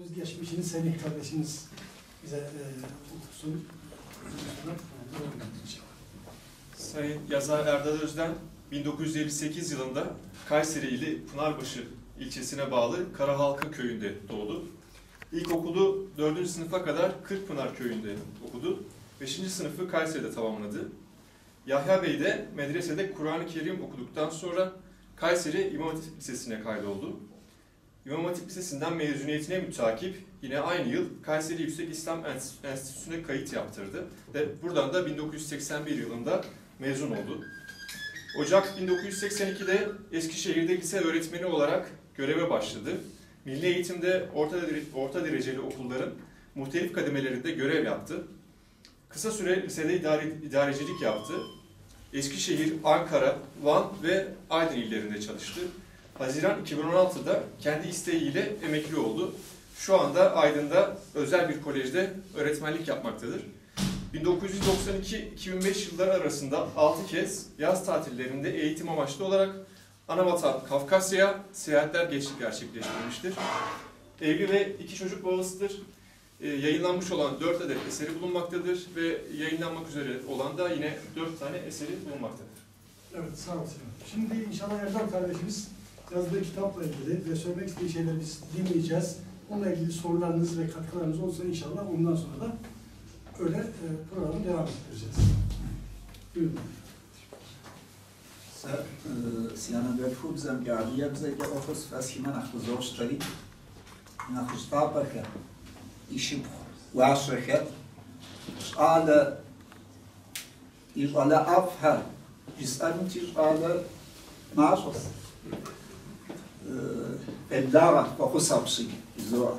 özgeçmişini Semih kardeşimiz bize sunum. Sayın yazar Erdal Özden 1958 yılında Kayseri ili Pınarbaşı ilçesine bağlı Karahalka köyünde doğdu. İlkokulu 4. sınıfa kadar Kırkpınar köyünde okudu. 5. sınıfı Kayseri'de tamamladı. Yahya Bey de medresede Kur'an-ı Kerim okuduktan sonra Kayseri İmam Hatip Lisesi'ne kaydoldu. İmam Hatip Lisesi'nden mezuniyetine mütakip yine aynı yıl Kayseri Yüksek İslam Enstitüsü'ne kayıt yaptırdı ve buradan da 1981 yılında mezun oldu. Ocak 1982'de Eskişehir'de lise öğretmeni olarak göreve başladı. Milli eğitimde orta dereceli okulların muhtelif kademelerinde görev yaptı. Kısa süre lisede idarecilik yaptı. Eskişehir, Ankara, Van ve Aydın illerinde çalıştı. Haziran 2016'da kendi isteğiyle emekli oldu. Şu anda Aydın'da özel bir kolejde öğretmenlik yapmaktadır. 1992-2005 yılları arasında 6 kez yaz tatillerinde eğitim amaçlı olarak Anavatan Kafkasya'ya seyahatler gerçekleştirmiştir. Evli ve 2 çocuk babasıdır. Yayınlanmış olan 4 adet eseri bulunmaktadır ve yayınlanmak üzere olan da yine 4 tane eseri bulunmaktadır. Evet, sağ olsun. Şimdi inşallah Erdal kardeşimiz yazdığı kitapla ilgili ve söylemek istediği şeyleri biz dinleyeceğiz. Onunla ilgili sorularınız ve katkılarınız olsa inşallah ondan sonra da öyle programı devam ettireceğiz. Buyurun. Siana Belfur bize geldi. Ya bize gel ofis fasıma nakuzorstari. Nakuztabaka. İşim vaşreket. Ala İrala afha. Cis'anın tirala masos. Bellara fokusapsı. Zor.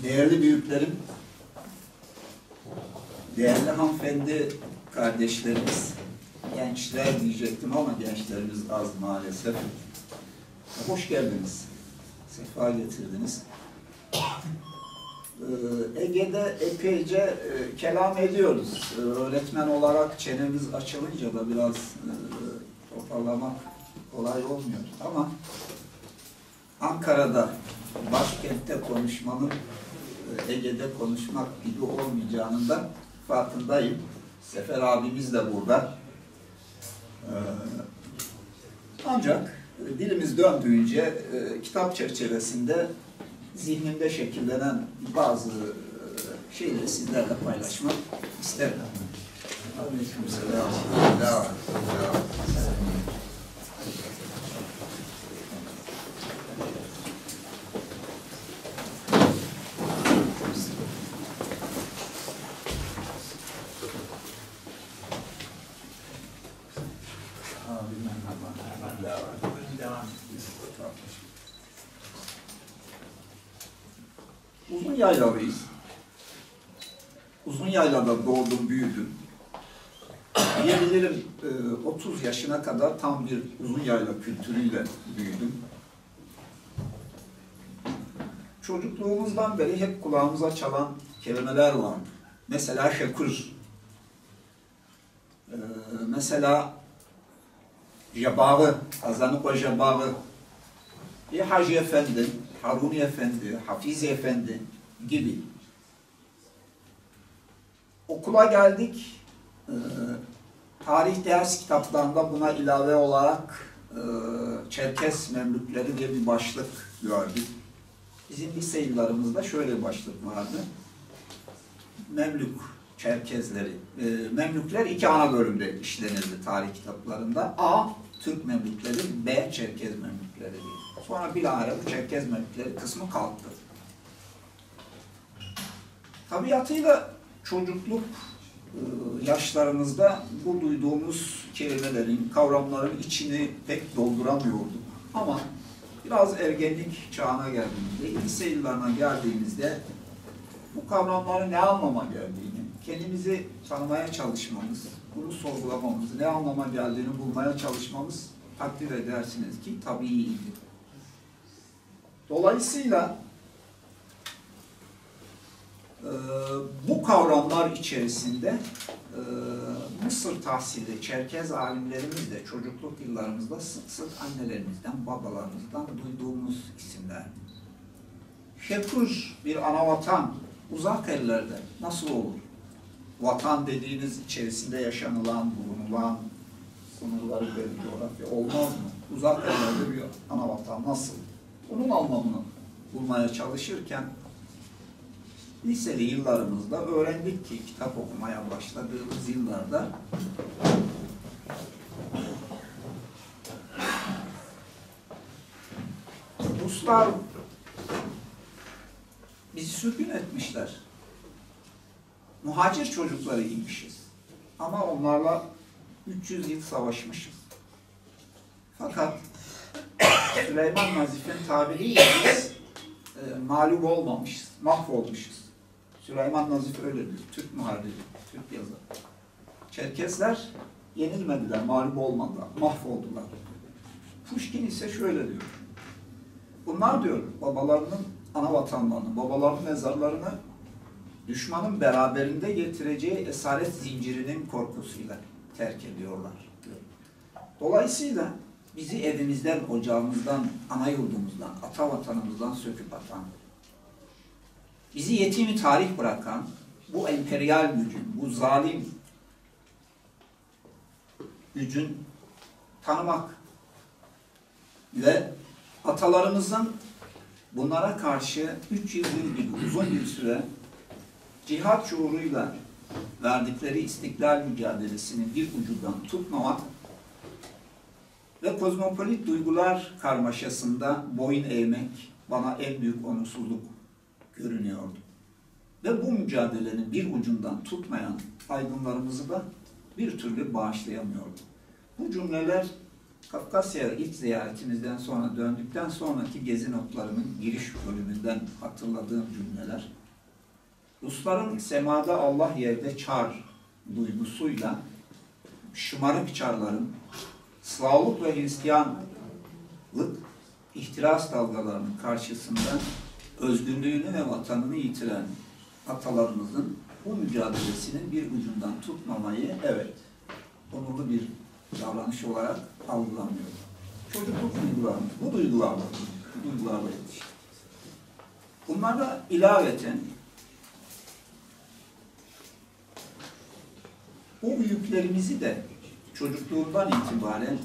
Değerli büyüklerim, değerli hanımefendi kardeşlerimiz, gençler diyecektim ama gençlerimiz az maalesef. Hoş geldiniz. Sefa getirdiniz. Ege'de epeyce kelam ediyoruz. Öğretmen olarak çenemiz açılınca da biraz toparlamak kolay olmuyor. Ama Ankara'da, başkentte konuşmanın Ege'de konuşmak gibi olmayacağının da farkındayım. Sefer abimiz de burada. Ancak dilimiz döndüğünce kitap çerçevesinde zihnimde şekillenen bazı şeyleri sizlerle paylaşmak isterim. Aleykümselam. Uzun yaylalıyız. Uzun yaylada doğdum, büyüdüm. Diyebilirim 30 yaşına kadar tam bir uzun yayla kültürüyle büyüdüm. Çocukluğumuzdan beri hep kulağımıza çalan kelimeler var. Mesela şekur. Mesela Jebağı, Azanıko Jebağı, Hacı Efendi, Haruni Efendi, Hafize Efendi gibi. Okula geldik. Tarih ders kitaplarında buna ilave olarak Çerkes Memlükleri diye bir başlık gördük. Bizim lise yıllarımızda şöyle bir başlık vardı. Memlük Çerkezleri. Memlükler 2 ana bölümde işlenirdi tarih kitaplarında. A. Türk Memlükleri, B. Çerkez Memlükleri diye. Sonra bilahare bu Çerkez Memlükleri kısmı kalktı. Tabiatıyla çocukluk yaşlarımızda bu duyduğumuz kelimelerin, kavramların içini pek dolduramıyorduk. Ama biraz ergenlik çağına geldiğimizde, lise yıllarına geldiğimizde bu kavramların ne anlama geldiğini, kendimizi tanımaya çalışmamız, bunu sorgulamamız, ne anlama geldiğini bulmaya çalışmamız takdir edersiniz ki tabiiydi. Dolayısıyla bu kavramlar içerisinde Mısır tahsilli Çerkez alimlerimiz de çocukluk yıllarımızda sık sık annelerimizden, babalarımızdan duyduğumuz isimler. şekur bir anavatan uzak ellerde nasıl olur? Vatan dediğiniz içerisinde yaşanılan, bulunulan, sınırları belli coğrafya olmaz mı? Uzak ellerde bir anavatan nasıl? Onun anlamını bulmaya çalışırken liseli yıllarımızda öğrendik ki kitap okumaya başladığımız yıllarda Ruslar bizi sürgün etmişler. Muhacir çocuklarıymışız. Ama onlarla 300 yıl savaşmışız. Fakat Süleyman Nazif'in tabiriyle biz mağlup olmamışız, mahvolmuşuz. Süleyman Nazif öyle diyor, Türk muharriri, Türk yazarı. Çerkesler yenilmediler, mağlup olmadılar, mahvoldular. Pushkin ise şöyle diyor. Bunlar diyor, babalarının ana vatanlarını, babalarının mezarlarını düşmanın beraberinde getireceği esaret zincirinin korkusuyla terk ediyorlar diyor. Dolayısıyla bizi evimizden, ocağımızdan, ana yurdumuzdan, ata vatanımızdan söküp atan, bizi yetimi tarih bırakan bu emperyal gücün, bu zalim gücün tanımak ve atalarımızın bunlara karşı 300 yıl gibi uzun bir süre cihat şuuruyla verdikleri istiklal mücadelesini bir ucundan tutmamak ve kozmopolit duygular karmaşasında boyun eğmek bana en büyük onursuzluk görünüyordu. Ve bu mücadelenin bir ucundan tutmayan aydınlarımızı da bir türlü bağışlayamıyordu. Bu cümleler Kafkasya'ya ilk ziyaretimizden sonra döndükten sonraki gezi notlarının giriş bölümünden hatırladığım cümleler. Rusların semada Allah yerde çar duygusuyla şımarık çarların Slavlık ve Hristiyanlık ihtiras dalgalarının karşısında özgürlüğünü ve vatanını yitiren atalarımızın bu mücadelesinin bir ucundan tutmamayı evet onurlu bir davranış olarak algılamıyor. Çocukluk duygularımız, bu duygularla yetişti. Bunlara ilaveten bu büyüklerimizi de çocukluğundan itibaren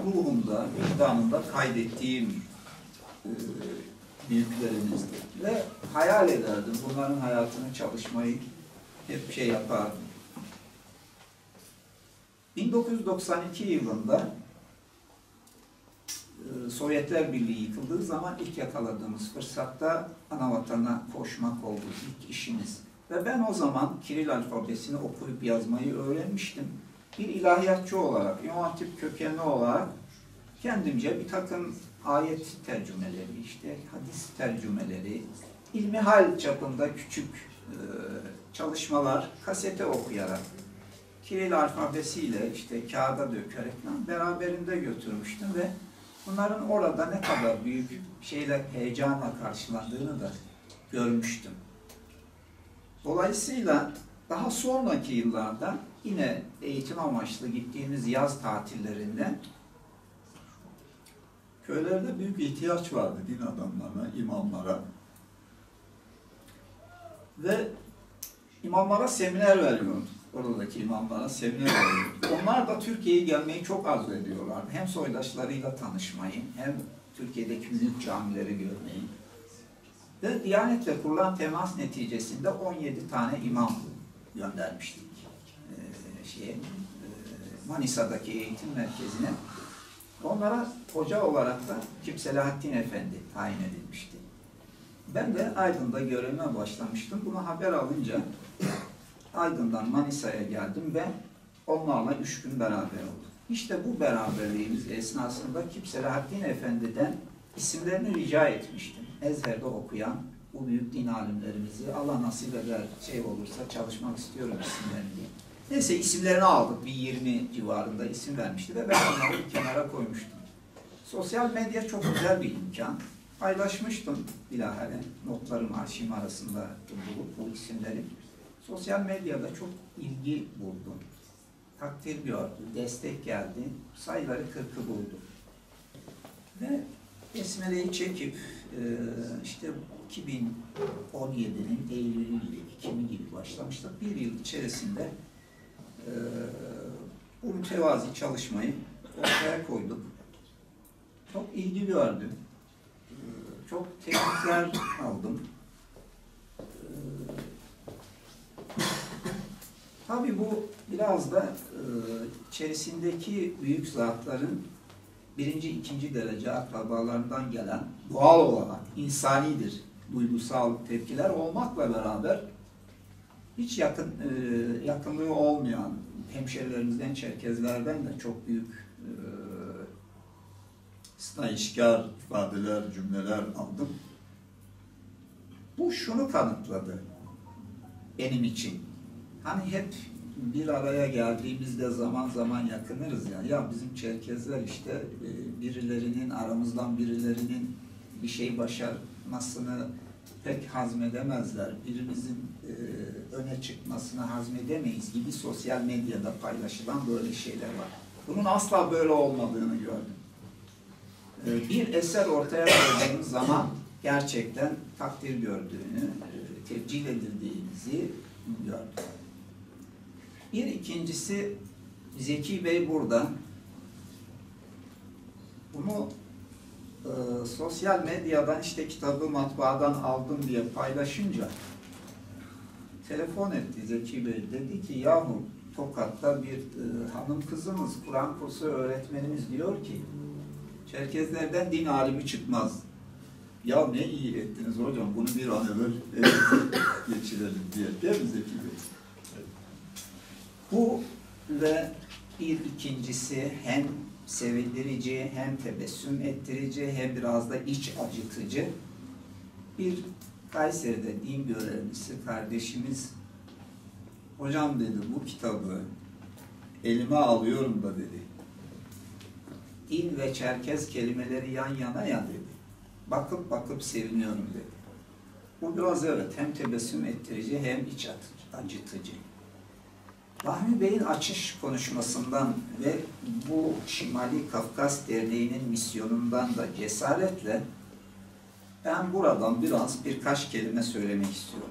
ruhumda, vicdanımda kaydettiğim büyüklerimizdi. Ve hayal ederdim. Bunların hayatını çalışmayı hep şey yapardım. 1992 yılında Sovyetler Birliği yıkıldığı zaman ilk yakaladığımız fırsatta anavatana koşmak oldu ilk işimiz. Ve ben o zaman Kiril alfabesini okuyup yazmayı öğrenmiştim. Bir ilahiyatçı olarak, İmam Hatip kökenli olarak kendimce bir takım ayet tercümeleri, işte hadis tercümeleri, ilmihal çapında küçük çalışmalar kasete okuyarak, Kiril alfabesiyle işte kağıda dökerek beraberinde götürmüştüm ve bunların orada ne kadar büyük şeyler heyecanla karşılandığını da görmüştüm. Dolayısıyla daha sonraki yıllarda yine eğitim amaçlı gittiğimiz yaz tatillerinde köylerde büyük ihtiyaç vardı din adamlarına, imamlara. Ve imamlara seminer veriyordu. Oradaki imamlara seminer veriyordu. Onlar da Türkiye'ye gelmeyi çok arzu ediyorlardı. Hem soydaşlarıyla tanışmayı, hem Türkiye'deki büyük camileri görmeyi. Ve Diyanet'le kurulan temas neticesinde 17 tane imam göndermiştik. Manisa'daki eğitim merkezine. Onlara hoca olarak da Küp Selahattin Efendi tayin edilmişti. Ben de Aydın'da görevime başlamıştım. Bunu haber alınca Aydın'dan Manisa'ya geldim ve onlarla 3 gün beraber oldum. İşte bu beraberliğimiz esnasında Küp Selahattin Efendi'den isimlerini rica etmiştim. Ezher'de okuyan bu büyük din alimlerimizi Allah nasip eder şey olursa çalışmak istiyorum isimlerini diye. Neyse isimlerini aldık. Bir 20 civarında isim vermişti ve ben onları bir kenara koymuştum. Sosyal medya çok güzel bir imkan. Paylaşmıştım bilahare notlarım, arşivim arasında bulup bu isimleri. Sosyal medyada çok ilgi buldu. Takdir gördü, destek geldi. Sayıları 40'ı buldu. Ve Besmele'yi çekip işte 2017'nin Eylül'ü gibi, Ekim'i gibi başlamıştık. Bir yıl içerisinde bu mütevazi çalışmayı ortaya koyduk. Çok ilgi gördüm. Çok tebrikler aldım. Tabii bu biraz da içerisindeki büyük zatların birinci, ikinci derece akrabalarından gelen doğal olarak insanidir, duygusal tepkiler olmakla beraber hiç yakınlığı olmayan hemşerilerimizden, Çerkezlerden de çok büyük isnaişkar ifadeler, cümleler aldım. Bu şunu kanıtladı benim için. Hani hep bir araya geldiğimizde zaman zaman yakınırız ya. Ya bizim Çerkezler işte birilerinin, aramızdan birilerinin bir şey başarmasını pek hazmedemezler. Birimizin öne çıkmasını hazmedemeyiz gibi sosyal medyada paylaşılan böyle şeyler var. Bunun asla böyle olmadığını gördüm. Bir eser ortaya koyduğumuz zaman gerçekten takdir gördüğünü, tebcil edildiğimizi gördüm. Bir ikincisi, Zeki Bey burada. Bunu sosyal medyadan işte kitabı matbaadan aldım diye paylaşınca telefon etti Zeki Bey. Dedi ki yahu Tokat'ta bir hanım kızımız, Kur'an kursu öğretmenimiz diyor ki Çerkezlerden din alimi çıkmaz. Ya ne iyi ettiniz hocam, bunu bir an evvel geçirelim diye. Değil mi Zeki Bey? Bu ve bir ikincisi hem sevindirici, hem tebessüm ettirici, hem biraz da iç acıtıcı. Bir Kayseri'de din görevlisi kardeşimiz, hocam dedi bu kitabı elime alıyorum da dedi. Din ve Çerkez kelimeleri yan yana ya dedi. Bakıp bakıp seviniyorum dedi. Bu biraz evet hem tebessüm ettirici hem iç acıtıcı. Rahmi Bey'in açış konuşmasından ve bu Şimali Kafkas Derneği'nin misyonundan da cesaretle ben buradan birkaç kelime söylemek istiyorum.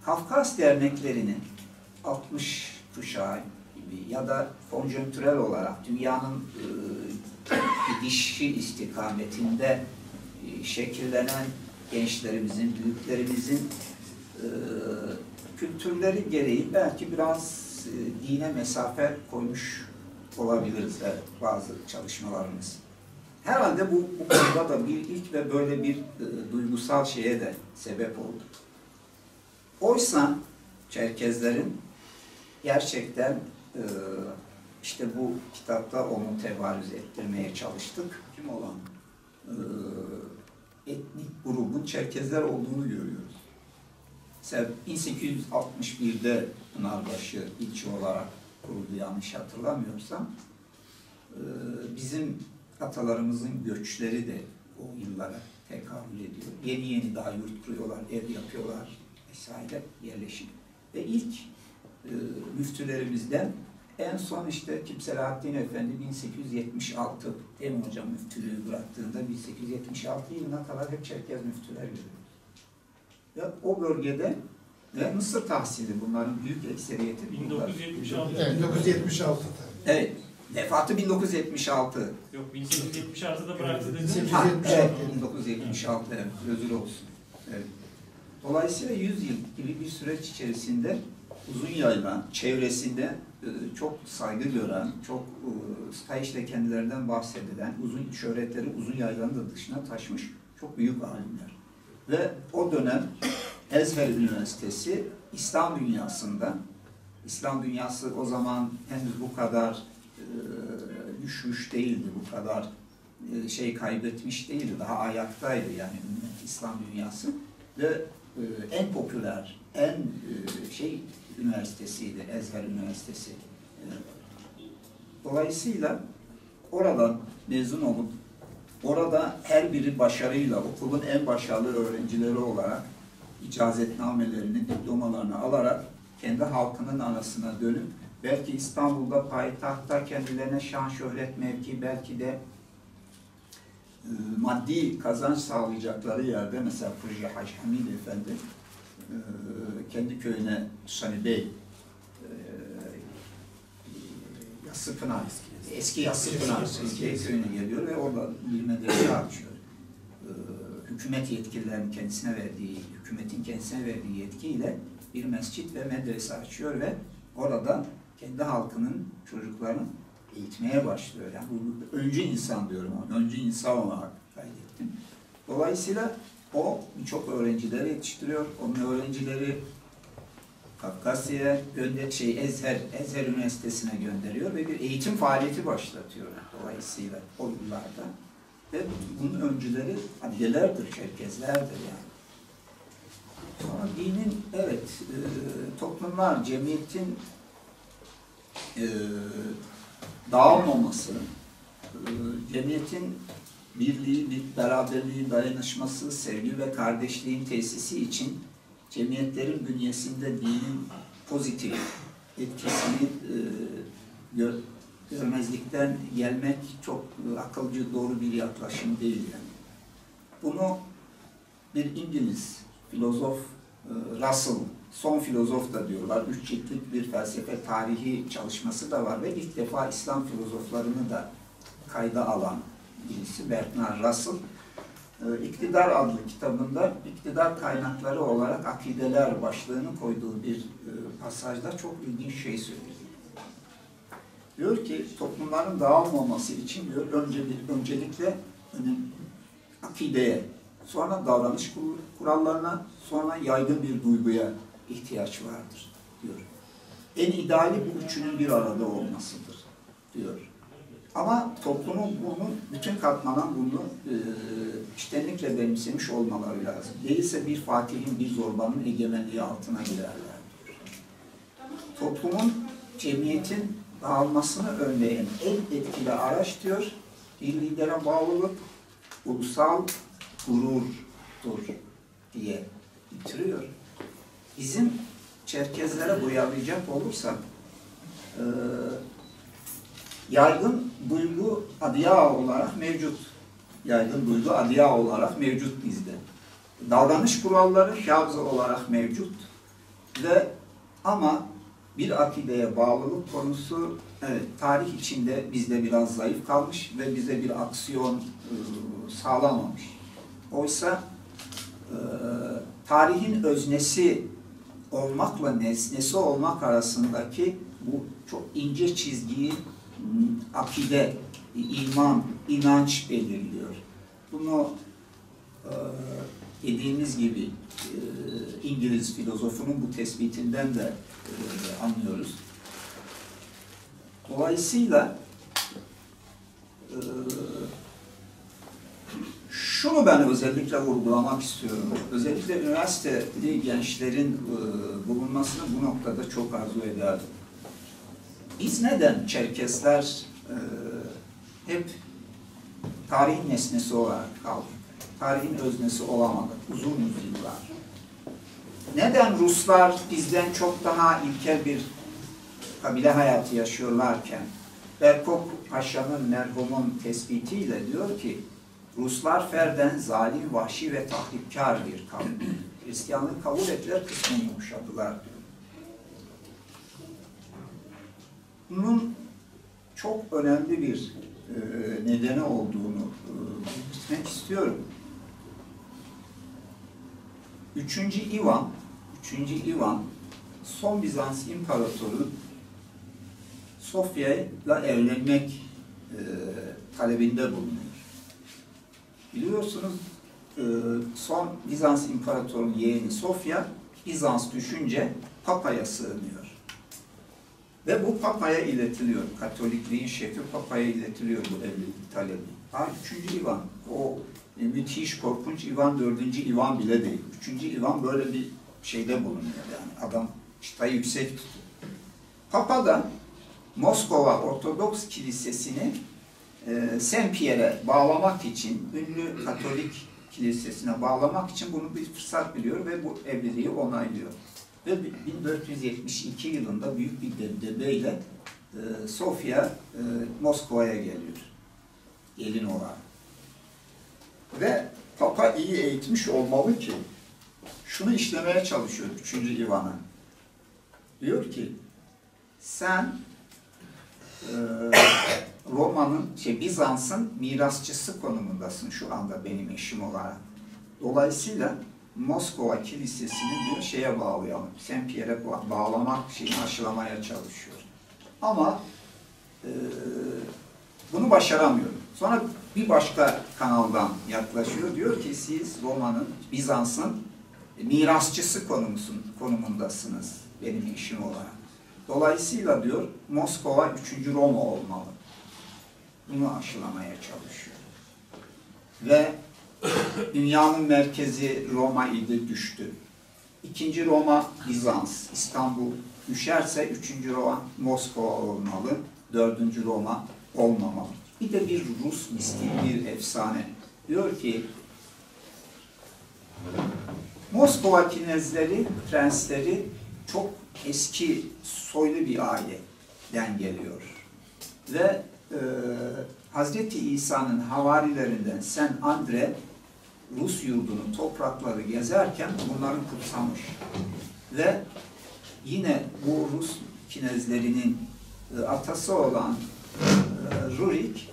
Kafkas derneklerinin 60 kuşağı gibi ya da konjonktürel olarak dünyanın gidişi istikametinde şekillenen gençlerimizin, büyüklerimizin kültürleri gereği belki biraz dine mesafe koymuş olabiliriz bazı çalışmalarımız. Herhalde bu konuda da bir ilk ve böyle bir duygusal şeye de sebep oldu. Oysa Çerkezlerin gerçekten işte bu kitapta onu tevarüz ettirmeye çalıştık. Kim olan etnik grubun Çerkezler olduğunu görüyoruz. Mesela 1861'de Pınarbaşı ilçe olarak kuruldu yanlış hatırlamıyorsam. Bizim atalarımızın göçleri de o yıllara tekabül ediyor. Yeni yeni daha yurt kuruyorlar, ev yapıyorlar vesaire yerleşim. Ve ilk müftülerimizden en son işte Tip Selahattin Efendi 1876 Emin Hocam müftülüğü bıraktığında 1876 yılına kadar hep Çerkez müftüler görüyoruz. Ve o bölgede ve Mısır tahsili bunların büyük ekseriyeti. 1976. Evet, 1976 tabii. Evet. Vefatı 1976. Yok 1876'da bıraktı dedi. 1876. Evet, 1976 evet, özür olsun. Evet. Dolayısıyla 100 yıl gibi bir süreç içerisinde Uzunyayla çevresinde çok saygı gören, çok sayışla kendilerinden bahsedilen, uzun şöhretleri Uzunyaylan'ın da dışına taşmış çok büyük alimler. Ve o dönem Ezher Üniversitesi İslam dünyasında, İslam dünyası o zaman henüz bu kadar düşmüş değildi, bu kadar şey kaybetmiş değildi, daha ayaktaydı yani İslam dünyası ve en popüler, en üniversitesiydi, Ezher Üniversitesi. Dolayısıyla oradan mezun olup, orada her biri başarıyla okulun en başarılı öğrencileri olarak icazetnamelerini, diplomalarını alarak kendi halkının arasına dönüp belki İstanbul'da, payitahtta kendilerine şan şöhret mevki, belki de maddi kazanç sağlayacakları yerde, mesela Fırcı Hacı Hamid Efendi kendi köyüne Sani Bey, Yassıpınar, eski Yassıpınar köyüne geliyor ve orada bir medrese açıyor. Hükümet yetkililerinin hükümetin kendisine verdiği yetkiyle bir mescit ve medrese açıyor ve orada kendi halkının çocuklarını eğitmeye başlıyor. Yani bu öncü insan diyorum ona, öncü insan olarak kaydettim. Dolayısıyla o birçok öğrencileri yetiştiriyor. Onun öğrencileri Kafkasya'ya Ezher Üniversitesi'ne gönderiyor ve bir eğitim faaliyeti başlatıyor dolayısıyla o yıllarda. Ve bunun öncüleri Adiyelerdir, Çerkezlerdir yani. Sonra dinin, toplumlar, cemiyetin dağılmaması, cemiyetin birliği, beraberliği, dayanışması, sevgi ve kardeşliğin tesisi için cemiyetlerin bünyesinde dinin pozitif etkisini görmezlikten gelmek çok akılcı, doğru bir yaklaşım değil yani. Bunu bir İngiliz filozof Russell, son filozof da diyorlar, 3 ciltlik bir felsefe tarihi çalışması da var ve ilk defa İslam filozoflarını da kayda alan birisi Bertrand Russell. İktidar adlı kitabında iktidar kaynakları olarak akideler başlığını koyduğu bir pasajda çok ilginç şey söylüyor. Diyor ki toplumların dağılmaması için diyor öncelikle akideye, sonra davranış kurallarına, sonra yaygın bir duyguya ihtiyaç vardır diyor. En ideali bu üçünün bir arada olmasıdır diyor. Ama toplumun bütün katmanan bunu içtenlikle benimsemiş olmaları lazım. Değilse bir Fatih'in, bir zorbanın egemenliği altına girerler diyor. Toplumun, cemiyetin dağılmasını önleyen en etkili araç diyor, bir lidere bağlılık, ulusal gururdur diye bitiriyor. Bizim Çerkezlere uyarlayacak olursak, yaygın duygu adiya olarak mevcut. Yaygın duygu adiya olarak mevcut bizde. Davranış kuralları şabz olarak mevcut. Ama bir akideye bağlılık konusu tarih içinde bizde biraz zayıf kalmış ve bize bir aksiyon sağlamamış. Oysa tarihin öznesi olmakla nesnesi olmak arasındaki bu çok ince çizgiyi akide, iman, inanç belirliyor. Bunu dediğimiz gibi İngiliz filozofunun bu tespitinden de anlıyoruz. Dolayısıyla şunu ben özellikle vurgulamak istiyorum. Özellikle üniversiteli gençlerin bulunmasını bu noktada çok arzu ederdim. Biz neden Çerkesler hep tarihin nesnesi olarak kaldık? Tarihin öznesi olamadık uzun yıllar. Neden Ruslar bizden çok daha ilkel bir kabile hayatı yaşıyorlarken Berkok Paşa'nın merhumun tespitiyle diyor ki Ruslar ferden zalim, vahşi ve tahripkar bir kavim. Hristiyanlığı kabul ettiler, kısmen yumuşadılar diyor. Bunun çok önemli bir nedeni olduğunu belirtmek istiyorum. 3. İvan, son Bizans İmparatoru Sofya'yla evlenmek talebinde bulunuyor. Biliyorsunuz son Bizans İmparatoru'nun yeğeni Sofya, Bizans düşünce Papa'ya sığınıyor. Ve bu Papa'ya iletiliyor. Katolikliğin şefi Papa'ya iletiliyor bu evlilik talebi. 3. İvan, o müthiş, korkunç İvan, 4. İvan bile değil. 3. İvan böyle bir şeyde bulunuyor yani. Adam çıtayı yüksek tutuyor. Papa da Moskova Ortodoks Kilisesi'ni Saint Pierre'e bağlamak için, ünlü Katolik Kilisesi'ne bağlamak için bunu bir fırsat biliyor ve bu evliliği onaylıyor. ve 1472 yılında büyük bir debdebeyle Sofya Moskova'ya geliyor. Gelin olarak. Ve Papa iyi eğitmiş olmalı ki şunu işlemeye çalışıyor 3. Ivan'a. Diyor ki sen Roma'nın, Bizans'ın mirasçısı konumundasın şu anda benim eşim olarak. Dolayısıyla Moskova Kilisesi'ni diyor şeye bağlayalım, Saint Pierre'e bağlamak şeyini aşılamaya çalışıyor. Ama bunu başaramıyor. Sonra bir başka kanaldan yaklaşıyor. Diyor ki siz Roma'nın, Bizans'ın mirasçısı konumundasınız benim eşim olarak. Dolayısıyla diyor Moskova 3. Roma olmalı. Bunu aşılamaya çalışıyor. Ve dünyanın merkezi Roma idi, düştü. 2. Roma Bizans, İstanbul düşerse 3. Roma Moskova olmalı, 4. Roma olmamalı. Bir de bir Rus mistik bir efsane. Diyor ki Moskova kinezleri, prensleri çok eski soylu bir aileden geliyor. Ve Hazreti İsa'nın havarilerinden Saint Andre Rus yurdunun toprakları gezerken bunları kutsamış. Ve yine bu Rus kinezlerinin atası olan Rurik,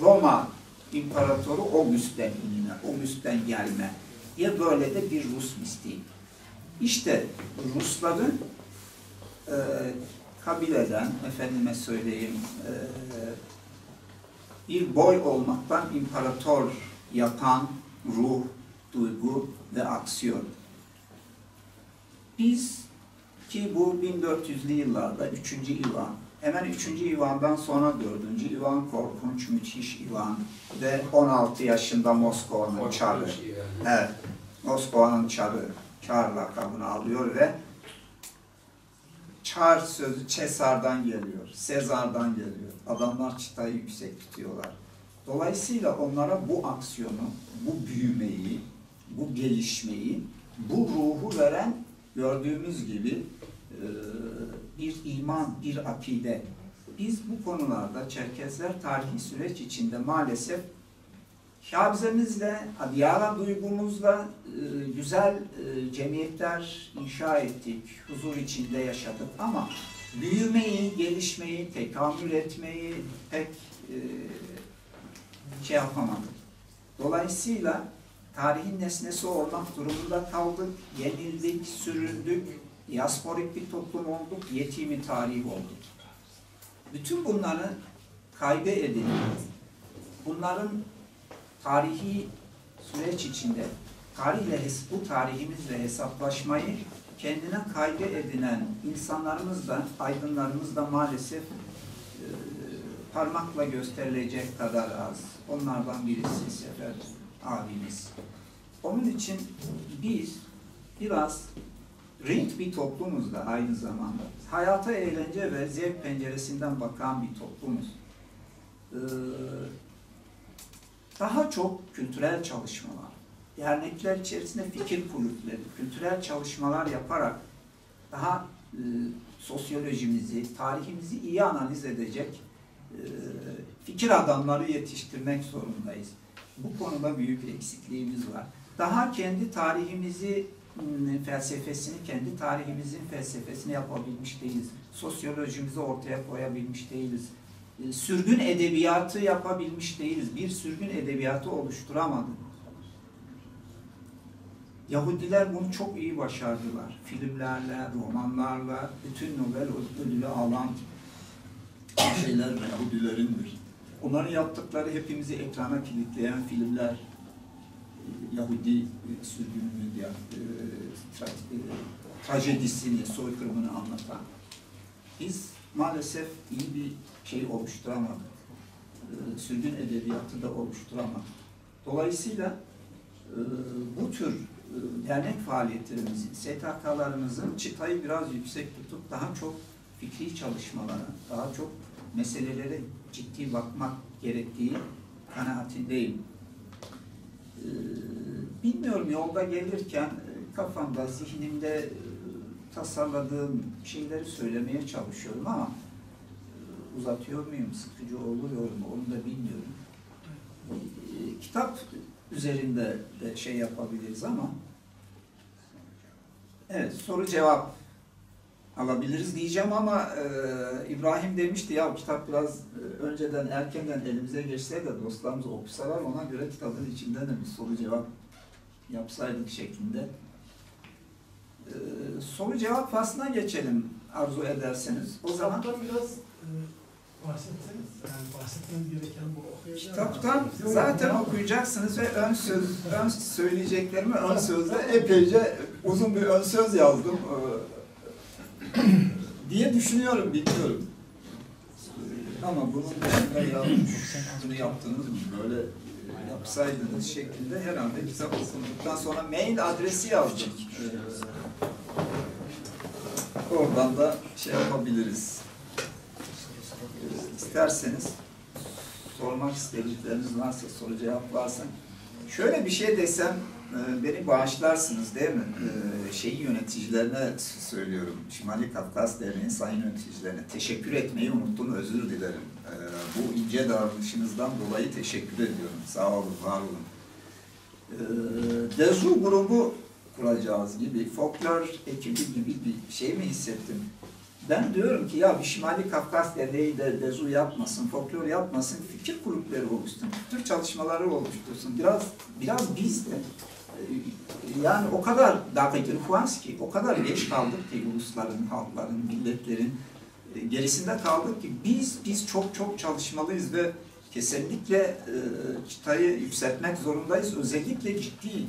Roma İmparatoru August'ten gelme diye böyle de bir Rus mistiği. İşte Rusların kabileden, efendime söyleyeyim, bir boy olmaktan imparator yapan ruh, duygu ve aksiyon. Biz ki bu 1400'lü yıllarda 3. Ivan, hemen 3. Ivan'dan sonra 4. Ivan korkunç, müthiş Ivan ve 16 yaşında Moskova'nın çarı. Evet, Moskova'nın çarı, Çar lakabını alıyor ve Çar sözü Çesar'dan geliyor, Sezar'dan geliyor. Adamlar çıtayı yüksek tutuyorlar. Dolayısıyla onlara bu aksiyonu, bu büyümeyi, bu gelişmeyi, bu ruhu veren gördüğümüz gibi bir iman, bir akide. Biz bu konularda Çerkezler tarihi süreç içinde maalesef şabzemizle, adiyara duygumuzla güzel cemiyetler inşa ettik, huzur içinde yaşadık ama büyümeyi, gelişmeyi, tekamül etmeyi pek şey yapamadık. Dolayısıyla tarihin nesnesi olmak durumunda kaldık, yenildik, sürüldük, diasporik bir toplum olduk, yetimi tarihi olduk. Bütün bunları kayda edildi. Bunların tarihi süreç içinde bu tarihimizle hesaplaşmayı kendine kayda edinen insanlarımız da, aydınlarımız da maalesef parmakla gösterilecek kadar az. Onlardan birisi Sefer abimiz. Onun için biz biraz renk bir toplumuz da aynı zamanda. Hayata eğlence ve zevk penceresinden bakan bir toplumuz. Daha çok kültürel çalışmalar, dernekler içerisinde fikir kulüpleri, kültürel çalışmalar yaparak daha sosyolojimizi, tarihimizi iyi analiz edecek fikir adamları yetiştirmek zorundayız. Bu konuda büyük eksikliğimiz var. Daha kendi tarihimizi, kendi tarihimizin felsefesini yapabilmiş değiliz. Sosyolojimizi ortaya koyabilmiş değiliz. Sürgün edebiyatı yapabilmiş değiliz. Bir sürgün edebiyatı oluşturamadık. Yahudiler bunu çok iyi başardılar. Filmlerle, romanlarla, bütün Nobel ödülü alan şeyler Yahudilerindir. Onların yaptıkları hepimizi ekrana kilitleyen filmler, Yahudi sürgününü, trajedisini, soykırımını anlatan. Biz maalesef iyi bir şey oluşturamadık. Sürgün edebiyatı da oluşturamadık. Dolayısıyla bu tür dernek faaliyetlerimizin, STK'larımızın çıtayı biraz yüksek tutup daha çok fikri çalışmalara, daha çok meselelere ciddi bakmak gerektiği kanaatindeyim. Bilmiyorum, yolda gelirken kafamda, zihnimde tasarladığım şeyleri söylemeye çalışıyorum ama uzatıyor muyum, sıkıcı oluyor mu onu da bilmiyorum. Kitap üzerinde de şey yapabiliriz ama evet, soru cevap alabiliriz diyeceğim ama İbrahim demişti ya kitap biraz önceden erkenden elimize geçse de dostlarımız okusalar ona göre kitabın içinden de bir soru cevap yapsaydık şeklinde. Soru cevap faslına geçelim arzu ederseniz. O zaman Kitaptan biraz bahsetseniz, yani bahsetmeniz gereken bu okuyacağım. kitaptan zaten okuyacaksınız ve ön söyleyeceklerimi ön sözle epeyce uzun bir ön söz yazdım diye düşünüyorum, bilmiyorum. Ama bunun dışında ya bunu yaptınız mı, böyle yapsaydınız şeklinde herhalde kitap okunduktan sonra mail adresi yazdım. Oradan da şey yapabiliriz. İsterseniz sormak istedikleriniz varsa, soru cevap varsa. Şöyle bir şey desem beni bağışlarsınız değil mi? Şeyi yöneticilerine söylüyorum. Şimali Kafkas Derneği sayın yöneticilerine teşekkür etmeyi unuttum, özür dilerim. Bu ince davranışınızdan dolayı teşekkür ediyorum. Sağ olun, var olun. Dezu grubu kuracağız gibi, folklor ekibi gibi bir şey mi hissettim? Ben diyorum ki ya bir Şimali Kafkas Derneği de dezu yapmasın, folklor yapmasın, fikir grupları oluştursun, kültür çalışmaları oluştursun. Biraz biz de yani o kadar dakikirfuans ki, o kadar geç kaldık ki ulusların, halkların, milletlerin gerisinde kaldık ki biz çok çalışmalıyız ve kesinlikle çıtayı yükseltmek zorundayız. Özellikle ciddi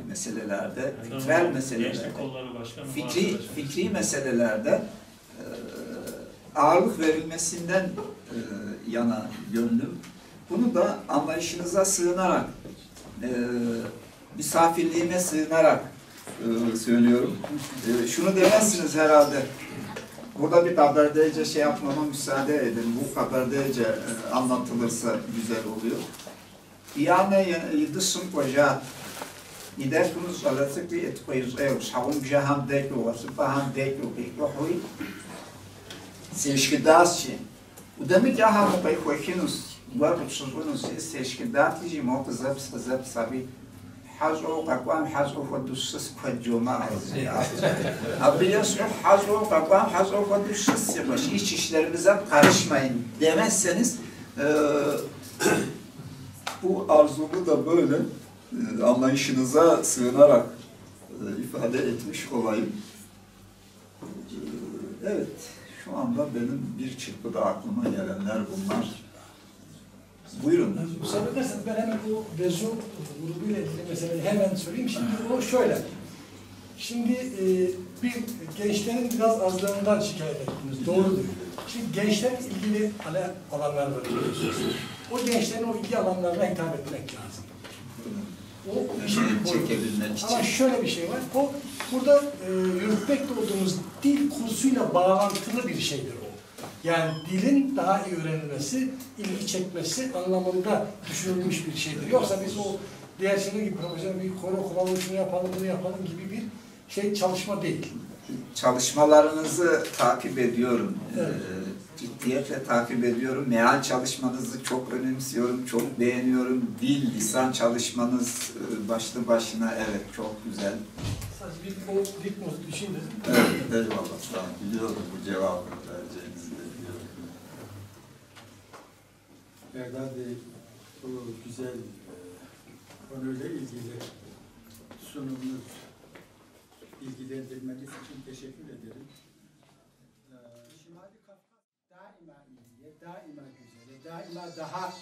meselelerde, kültürel meselelerde, fikri meselelerde ağırlık verilmesinden yana gönlüm. Bunu da anlayışınıza sığınarak, misafirliğime sığınarak söylüyorum. Şunu demezsiniz herhalde. Burada bir kabardeyce şey yapmama müsaade edin. Bu kabardeyce anlatılırsa güzel oluyor. Yani yıldızın koca gider kunuz alatık bir et koyuz evs. Havun bir ham deklo var. Sıpa ham deklo beklo huy. Seşkidas çi. Bu demek ya ham koy koykinuz. Var uçsuzunuz seşkidat lici mok zep sabi. Hazro kakvam hazro fadussus kacoma biliyorsunuz hazro kakvam hazro fadussus yapmış. İç işlerimize karışmayın demezseniz bu arzumu da böyle anlayışınıza sığınarak ifade etmiş olayım. Evet, şu anda benim bir çırpıda aklıma gelenler bunlar. Buyurun. Müsaade ederseniz ben hemen bu Dezu grubuyla ilgili meseleyi hemen söyleyeyim. Şimdi o şöyle. Şimdi bir gençlerin biraz azlığından şikayet ettiniz. Doğrudur. Şimdi gençlerin ilgili alanlar var biliyorsunuz. O gençlerin o ilgi alanlarına hitap etmek lazım. O bir şey çekebilmek için. Ama şöyle bir şey var. O burada yürütmekte olduğumuz dil kursuyla bağlantılı bir şeydir o. Yani dilin daha iyi öğrenilmesi, ilgi çekmesi anlamında düşünülmüş bir şeydir. Yoksa biz o diğer şeyler gibi profesyonel bir konu kuralım, şunu yapalım, bunu yapalım gibi bir şey çalışma değil. Çalışmalarınızı takip ediyorum. Evet. Ciddiyetle takip ediyorum. Meal çalışmanızı çok önemsiyorum, çok beğeniyorum. Dil, lisan çalışmanız başlı başına evet çok güzel. Sadece bir o dipnot düşün dedim. Evet, eyvallah. Tamam, biliyorum bu cevabı vereceğinizi de biliyorum. Erdal Bey, bu güzel konuyla ilgili sunumunu bilgilendirmeniz için teşekkür ederim. Şimali Kafkas daima iyiye, daima güzele, daima daha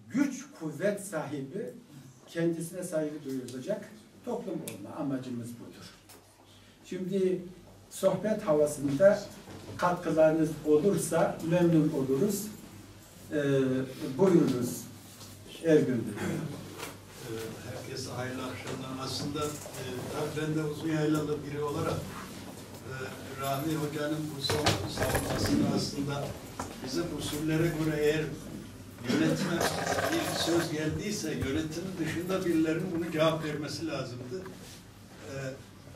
güç, kuvvet sahibi, kendisine saygı duyulacak toplum olma amacımız budur. Şimdi sohbet havasında katkılarınız olursa memnun oluruz. Buyurunuz Ergün Bey. Herkese hayırlı akşamlar. Aslında ben de uzun yaylalı biri olarak Rahmi Hoca'nın bu son savunmasında aslında bizim usullere göre eğer yönetime bir söz geldiyse yönetimin dışında birilerinin bunu cevap vermesi lazımdı.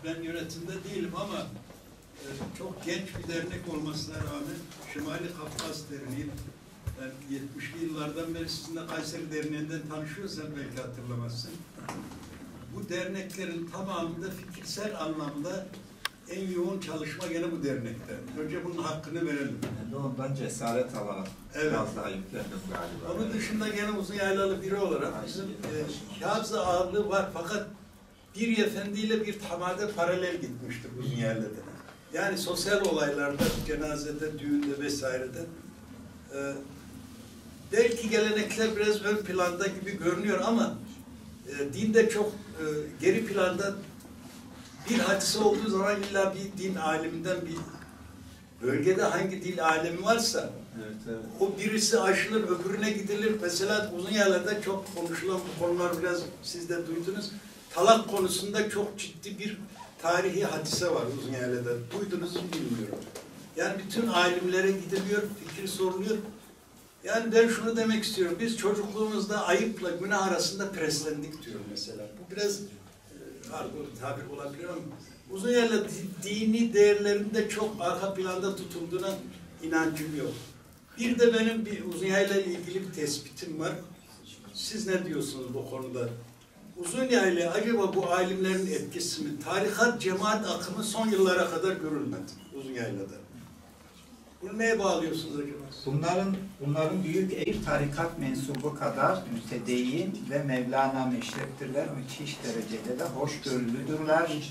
ben yönetimde değilim ama çok genç bir dernek olmasına rağmen Şimali Kafkas Derneği, ben 70'li yıllardan beri sizinle Kayseri Derneği'nden tanışıyorsam belki hatırlamazsın. Bu derneklerin tamamında fikirsel anlamda en yoğun çalışma gene bu dernekte. Önce bunun hakkını verelim. Ben de ondan cesaret alarak Evet. biraz daha yüklendim galiba. Onun dışında gene uzun yaylalı biri olarak bizim Kağıt'da ağırlığı var fakat bir efendiyle bir tamade paralel gitmiştir uzun yaylada. Yani sosyal olaylarda, cenazede, düğünde vesairede belki gelenekler biraz ön planda gibi görünüyor ama dinde çok geri planda bir hadise olduğu zaman illa bir din aliminden bir bölgede hangi dil alemi varsa Evet, evet. o birisi aşılır, öbürüne gidilir. Mesela uzun yerlerde çok konuşulan bu konular biraz siz de duydunuz. Talak konusunda çok ciddi bir tarihi hadise var uzun yerlerde. Duydunuz mu bilmiyorum. Yani bütün alimlere gidiliyor, fikir soruluyor. Yani ben şunu demek istiyorum. Biz çocukluğumuzda ayıpla günah arasında preslendik diyor mesela. Bu biraz argo tabir olabilir ama uzun yerle dini değerlerinde çok arka planda tutulduğuna inancım yok. Bir de benim bir uzun yayla ilgili bir tespitim var. Siz ne diyorsunuz bu konuda? Uzun yayla acaba bu alimlerin etkisi mi? Tarikat, cemaat akımı son yıllara kadar görülmedi uzun yaylada. Bunu neye bağlıyorsunuz acaba? Bunların büyük bir tarikat mensubu kadar mütedeyyin ve Mevlana meşreptirler. Müthiş derecede de hoşgörülüdürler.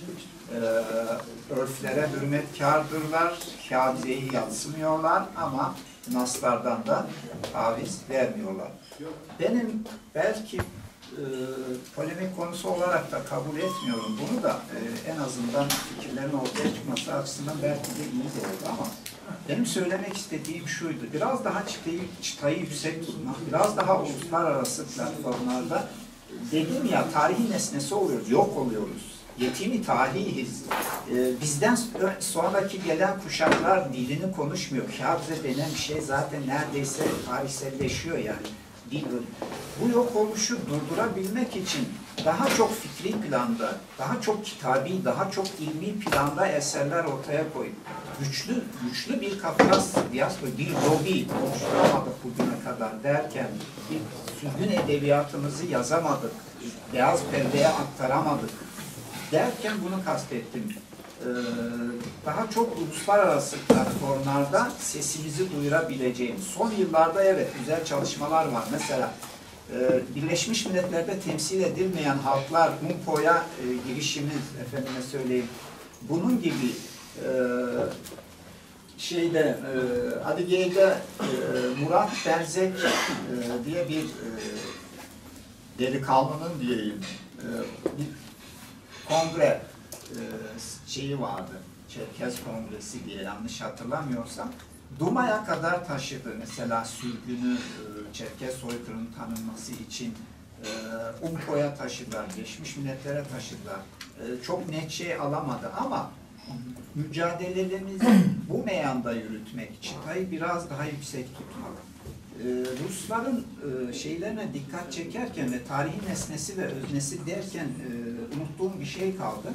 Örflere hürmetkârdırlar. Kâbizeyi yatsımıyorlar ama naslardan da taviz vermiyorlar. Benim belki polemik konusu olarak da kabul etmiyorum bunu da en azından fikirlerin ortaya çıkması açısından belki de iyi de oldu ama benim söylemek istediğim şuydu. Biraz daha çıtayı yüksek tutmak, biraz daha uluslararası platformlarda dedim ya tarihi nesnesi oluyoruz, yok oluyoruz. Yetimi tarihiz. Bizden sonraki gelen kuşaklar dilini konuşmuyor. Kâbize denen bir şey zaten neredeyse tarihselleşiyor yani. Bu yok oluşu durdurabilmek için daha çok fikri planda, daha çok kitabi, daha çok ilmi planda eserler ortaya koyup güçlü bir Kafkas diaspora, bir lobi oluşturamadık bugüne kadar derken bir sürgün edebiyatımızı yazamadık, beyaz perdeye aktaramadık derken bunu kastettim. Daha çok uluslararası platformlarda sesimizi duyurabileceğimiz. Son yıllarda evet güzel çalışmalar var. Mesela Birleşmiş Milletler'de temsil edilmeyen halklar UNPO'ya girişimiz efendime söyleyeyim. Bunun gibi Adıgey'de Murat Berzek diye bir delikanlının diyeyim bir kongre şeyi vardı. Çerkez Kongresi diye yanlış hatırlamıyorsam. Duma'ya kadar taşıdı. Mesela sürgünü, Çerkez soykırının tanınması için UNPO'ya taşıdılar, Birleşmiş Milletler'e taşıdılar. Çok net şey alamadı ama mücadelelerimizi bu meyanda yürütmek için tabii biraz daha yüksek tutmak. Rusların şeylerine dikkat çekerken ve tarihin nesnesi ve öznesi derken unuttuğum bir şey kaldı.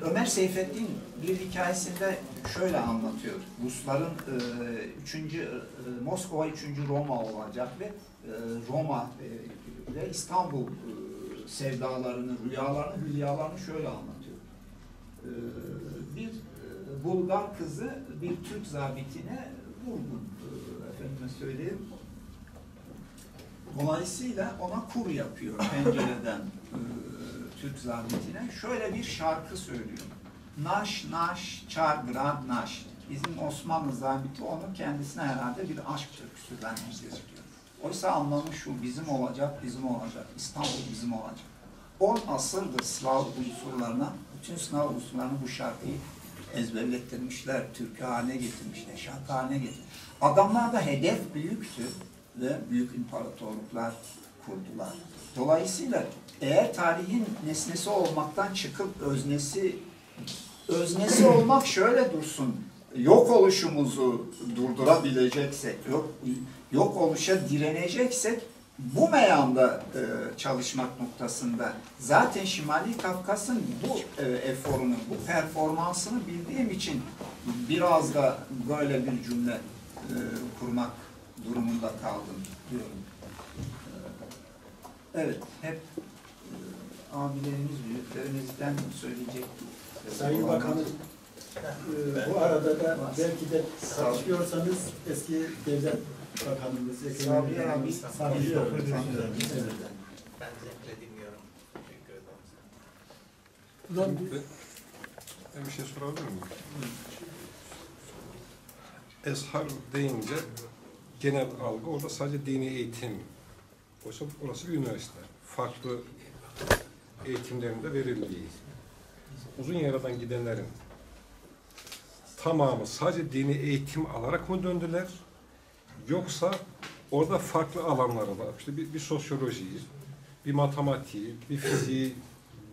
Ömer Seyfettin bir hikayesinde şöyle anlatıyor. Rusların Moskova 3. Roma olacak ve Roma ve İstanbul sevdalarını, rüyalarını, hülyalarını şöyle anlatıyor. Bir Bulgar kızı bir Türk zabitine vurgun, efendime söyleyeyim. Dolayısıyla ona kur yapıyor pencereden Türk zabitine. Şöyle bir şarkı söylüyor. Naş, naş, çar, grad, naş. Bizim Osmanlı zabiti onu kendisine herhalde bir aşk türküsünden yazıyor. Oysa anlamı şu, bizim olacak, bizim olacak. İstanbul bizim olacak. 10 asırdır Slav unsurlarına, bütün Slav unsurlarına bu şarkıyı ezberlettirmişler, türkü haline getirmişler, şarkı haline getirmişler. Adamlar da hedef büyüktü ve büyük imparatorluklar kurdular. Dolayısıyla eğer tarihin nesnesi olmaktan çıkıp öznesi olmak şöyle dursun, yok oluşumuzu durdurabileceksek, yok oluşa direneceksek bu meyanda çalışmak noktasında zaten Şimali Kafkas'ın bu eforunu, bu performansını bildiğim için biraz da böyle bir cümle kurmak durumunda kaldım diyorum. Evet, hep abilerimiz, büyüklerimizden söyleyecek. Sayın Bakanım, bu arada da belki de tartışıyorsanız eski devlet bakanımız, Sabri abi, Sabri abi. Evet. Ben zevkle dinliyorum. Teşekkür ederim. Buradan Ben bir şey sorabilir miyim? Ezhar deyince genel algı orada sadece dini eğitim. Oysa orası bir üniversite. Farklı eğitimlerin de verildiği. Uzun yaradan gidenlerin tamamı sadece dini eğitim alarak mı döndüler? Yoksa orada farklı alanları var. İşte bir sosyolojiyi, bir matematiği, bir fiziği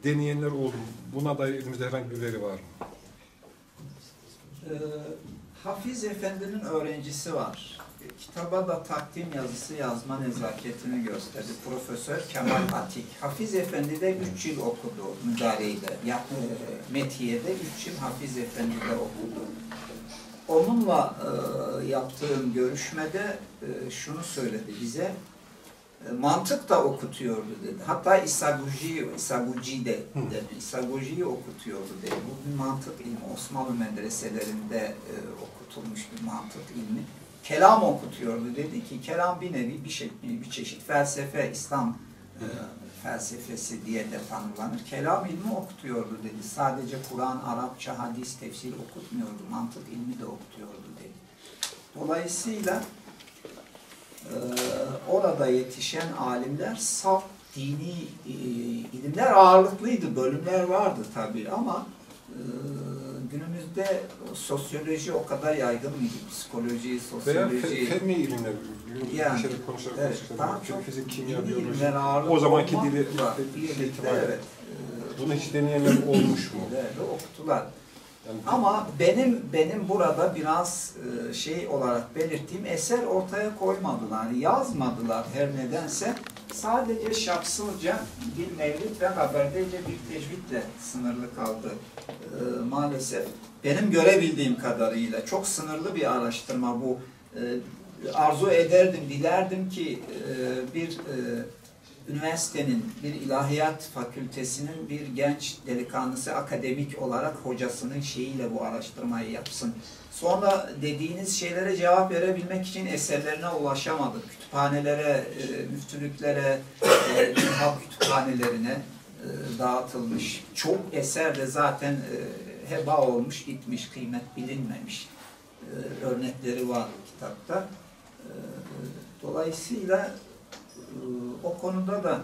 deneyenler oldu mu? Buna dair elimizde herhangi bir veri var mı? Hafiz Efendi'nin öğrencisi var. Kitaba da takdim yazısı yazma nezaketini gösterdi. Profesör Kemal Atik. Hafiz Efendi de 3 yıl okudu müdareyle. Metiye'de 3 yıl Hafiz Efendi'de okudu. Onunla yaptığım görüşmede şunu söyledi bize. Mantık da okutuyordu dedi. Hatta İsaguji'yi okutuyordu dedi. Bu bir mantık ilmi. Osmanlı medreselerinde okutulmuş bir mantık ilmi. Kelam okutuyordu. Dedi ki kelam bir nevi bir çeşit felsefe, İslam felsefesi diye de tanımlanır. Kelam ilmi okutuyordu dedi. Sadece Kur'an, Arapça, hadis, tefsir okutmuyordu. Mantık ilmi de okutuyordu dedi. Dolayısıyla orada yetişen alimler saf dini ilimler ağırlıklıydı. Bölümler vardı tabii ama günümüzde sosyoloji o kadar yaygın mıydı? Psikoloji, sosyoloji... Veya fenni ilimler. Yani, Bir şeyde konuşarak evet, daha çok fizik, kimya, dini biyoloji. ilimler ağırlıklı O zamanki olmak dili var. ihtimal. Evet. Bunu hiç deneyenler olmuş mu? Evet, okuttular. Yani, Ama benim burada biraz şey olarak belirttiğim eser ortaya koymadılar, yazmadılar her nedense. Sadece şahsılca bir mevlid ve haberdeyce bir tecvidle sınırlı kaldı maalesef. Benim görebildiğim kadarıyla çok sınırlı bir araştırma bu. Arzu ederdim, dilerdim ki bir üniversitenin, bir ilahiyat fakültesinin bir genç delikanlısı akademik olarak hocasının şeyiyle bu araştırmayı yapsın. Sonra dediğiniz şeylere cevap verebilmek için eserlerine ulaşamadık. Kütüphanelere, müftülüklere, halk kütüphanelerine dağıtılmış. Çok eser de zaten heba olmuş, gitmiş, kıymet bilinmemiş örnekleri var kitapta. Dolayısıyla o konuda da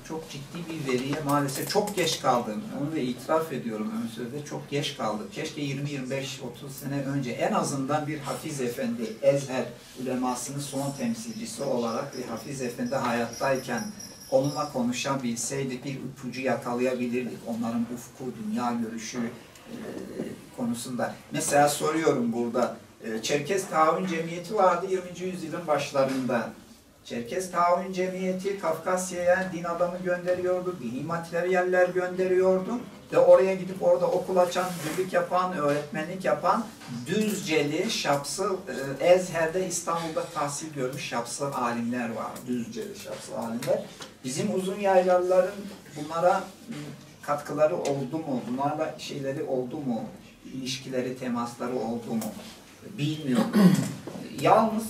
çok ciddi bir veriye maalesef çok geç kaldım. Onu da itiraf ediyorum ön sözde. Çok geç kaldık. Keşke 20-25-30 sene önce en azından bir Hafiz Efendi, Ezher ulemasının son temsilcisi olarak bir Hafiz Efendi hayattayken onunla konuşabilseydik, bir ipucu yakalayabilirdik. Onların ufku, dünya görüşü konusunda. Mesela soruyorum burada. Çerkez Taavun Cemiyeti vardı 20. yüzyılın başlarında. Çerkez Taavun Cemiyeti Kafkasya'ya din adamı gönderiyordu, dini materyaller gönderiyordu ve oraya gidip orada okul açan, müdürlük yapan, öğretmenlik yapan Düzceli, Şapsıl, Ezher'de İstanbul'da tahsil görmüş Şapsıl alimler var. Düzceli, Şapsıl alimler. Bizim uzun yaylalıların bunlara katkıları oldu mu? Bunlarla şeyleri oldu mu? İlişkileri, temasları oldu mu? Bilmiyorum. Yalnız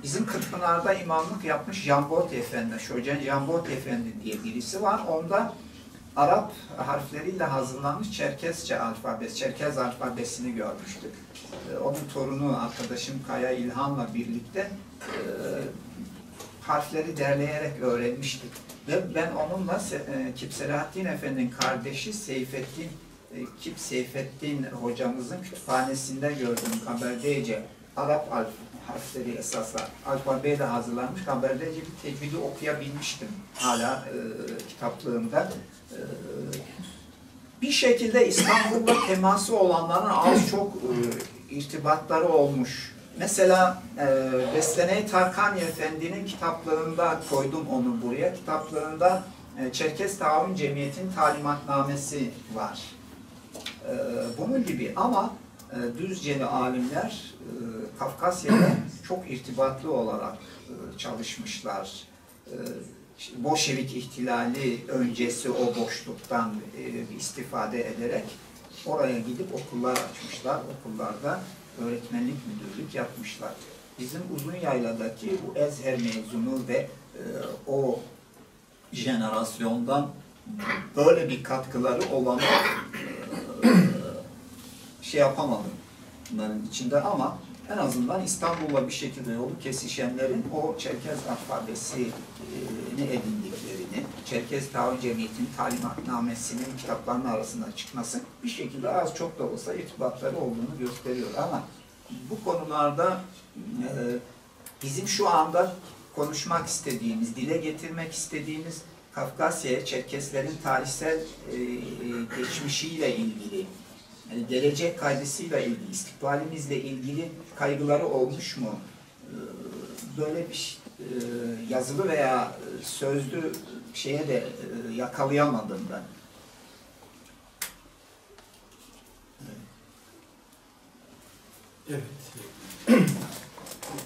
bizim Kırkpınar'da imamlık yapmış Jambot Efendi, Şocan Jambot Efendi diye birisi var. Onda Arap harfleriyle hazırlanmış Çerkezce alfabesi, Çerkez alfabesini görmüştük. Onun torunu arkadaşım Kaya İlhan'la birlikte harfleri derleyerek öğrenmiştik. Ve ben onunla Kip Selahattin Efendi'nin kardeşi Seyfettin hocamızın kütüphanesinde gördüm Kaberdeyce Arap harfleri esasla alfabeyle hazırlanmış Kaberdeyce bir tecvidi okuyabilmiştim hala kitaplığımda. Bir şekilde İstanbul'da teması olanların az çok irtibatları olmuş. Mesela Beslene-i Tarkani Efendi'nin kitaplarında koydum onu buraya. Kitaplarında Çerkes Taavvün Cemiyeti'nin talimatnamesi var. Bunun gibi ama Düzceli alimler Kafkasya'da çok irtibatlı olarak çalışmışlar. Bolşevik ihtilali öncesi o boşluktan istifade ederek oraya gidip okullar açmışlar. Okullarda öğretmenlik müdürlük yapmışlar. Bizim Uzunyayladaki bu Ezher mezunu ve o jenerasyondan böyle bir katkıları olan şey yapamadım bunların içinde ama en azından İstanbul'la bir şekilde yolu kesişenlerin o Çerkez alfabesini edindiklerini, Çerkez Taavvün Cemiyeti'nin talimatnamesinin kitaplarının arasında çıkması bir şekilde az çok da olsa irtibatları olduğunu gösteriyor. Ama bu konularda bizim şu anda konuşmak istediğimiz, dile getirmek istediğimiz Kafkasya'ya Çerkeslerin tarihsel geçmişiyle ilgili, gelecek kaygısıyla ilgili, istikbalimizle ilgili kaygıları olmuş mu? Böyle bir yazılı veya sözlü şeye de yakalayamadım ben. Evet.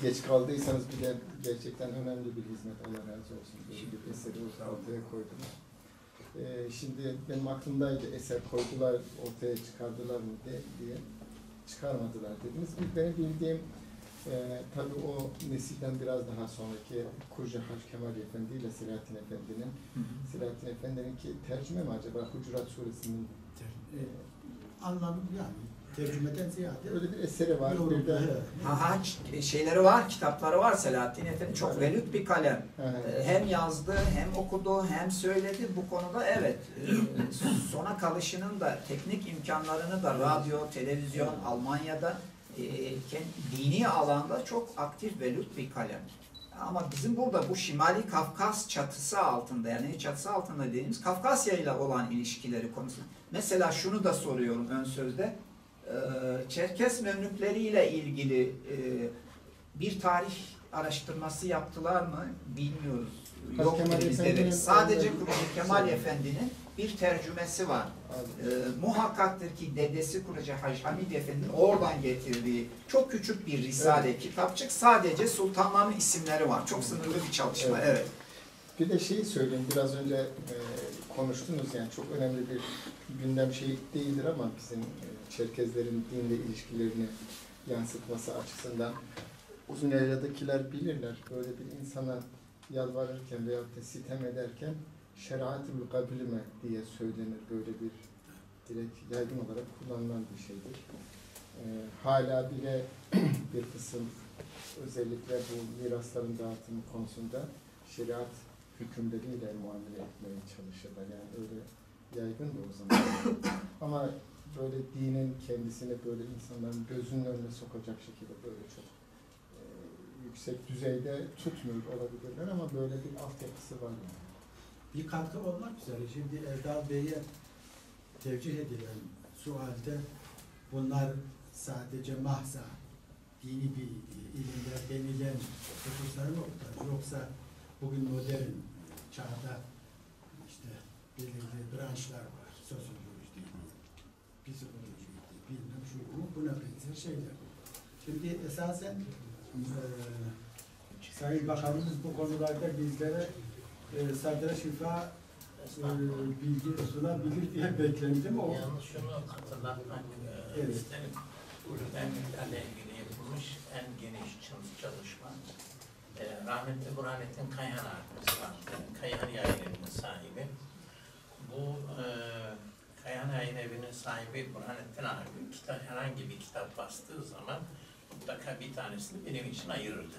Geç kaldıysanız bile gerçekten önemli bir hizmet. Allah razı olsun. Böyle bir eseri ortaya koydunuz. Şimdi benim aklımdaydı, eser koydular, ortaya çıkardılar mı diye. Çıkarmadılar dediniz. Benim bildiğim tabii o nesilden biraz daha sonraki Kurcahaş Kemal Efendi ile Selahattin Efendi'nin Selahattin Efendi'ninki tercüme mi acaba? Hucurat Suresi'nin anlamı yani tercümeden ziyade öyle bir eseri var. Bir de Şeyleri var, kitapları var Selahattin Efendi. Çok velut bir kalem. Hem yazdı, hem okudu, hem söyledi. Bu konuda evet. Sona kalışının da teknik imkanlarını da radyo, televizyon, Almanya'da dini alanda çok aktif velut bir kalem. Ama bizim burada bu Şimali Kafkas çatısı altında, yani çatısı altında dediğimiz Kafkasya ile olan ilişkileri konusunda. Mesela şunu da soruyorum ön sözde. Çerkes memlükleriyle ilgili bir tarih araştırması yaptılar mı bilmiyoruz. Yok bizde. Sadece Kurucu Kemal Efendi'nin bir tercümesi var. Muhakkaktır ki dedesi Kurucu Hacı Hamid Efendi'nin oradan getirdiği çok küçük bir risale, kitapçık. Sadece sultanların isimleri var. Çok sınırlı bir çalışma. Evet. Bir de şeyi söyleyeyim, biraz önce konuştunuz yani çok önemli bir gündem şey değildir ama bizim Çerkezlerin dinle ilişkilerini yansıtması açısından Uzunyayla'dakiler bilirler. Böyle bir insana yalvarırken veyahut da sitem ederken şeriat-ül kabilme diye söylenir. Böyle bir direkt yaygın olarak kullanılan bir şeydir. Hala bile bir kısım özellikle bu mirasların dağıtımı konusunda şeriat hükümleriyle muamele etmeye çalışırlar. Yani öyle yaygın da o zaman. Ama böyle dinin kendisini böyle insanların gözünün önüne sokacak şekilde böyle çok yüksek düzeyde tutmuyor olabilirler ama böyle bir altyapısı var yani. bir katkı olmak üzere. Şimdi Erdal Bey'e tevcih edilen sualde bunlar sadece mahza dini bir ilimler denilen hususlara muhtaç. Yoksa bugün modern çağda işte belirli branşlar var. Sosyoloji, psikoloji, bilmem şu bu, buna benzer şeyler. Şimdi esasen Sayın Bakanımız bu konularda bizlere sadre şifa bilgi sunabilir diye beklendim. O yalnız şunu hatırlatmak isterim. Memlüklerle ilgili yapılmış en geniş çalışma rahmetli Burhanettin Kayhan abimiz var. Kayhan Yayın Evi'nin sahibi. Bu Kayhan Yayın Evi'nin sahibi Burhanettin abi herhangi bir kitap bastığı zaman mutlaka bir tanesini benim için ayırırdı.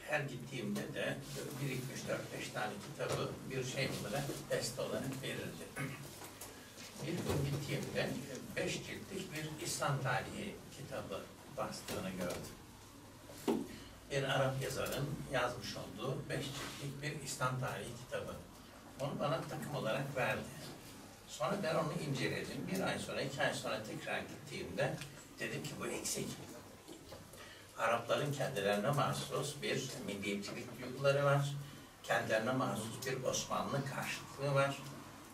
Her gittiğimde de birikmiş 4-5 tane kitabı bir şey olarak, deste olarak verirdi. Bir gün gittiğimde 5 ciltlik bir İslam tarihi kitabı bastığını gördüm. Bir Arap yazarın yazmış olduğu 5 ciltlik bir İslam tarihi kitabı. Onu bana takım olarak verdi. Sonra ben onu inceledim. 1 ay sonra, 2 ay sonra tekrar gittiğimde dedim ki bu eksik. Arapların kendilerine mahsus bir milliyetçilik duyguları var. Kendilerine mahsus bir Osmanlı karşıtlığı var.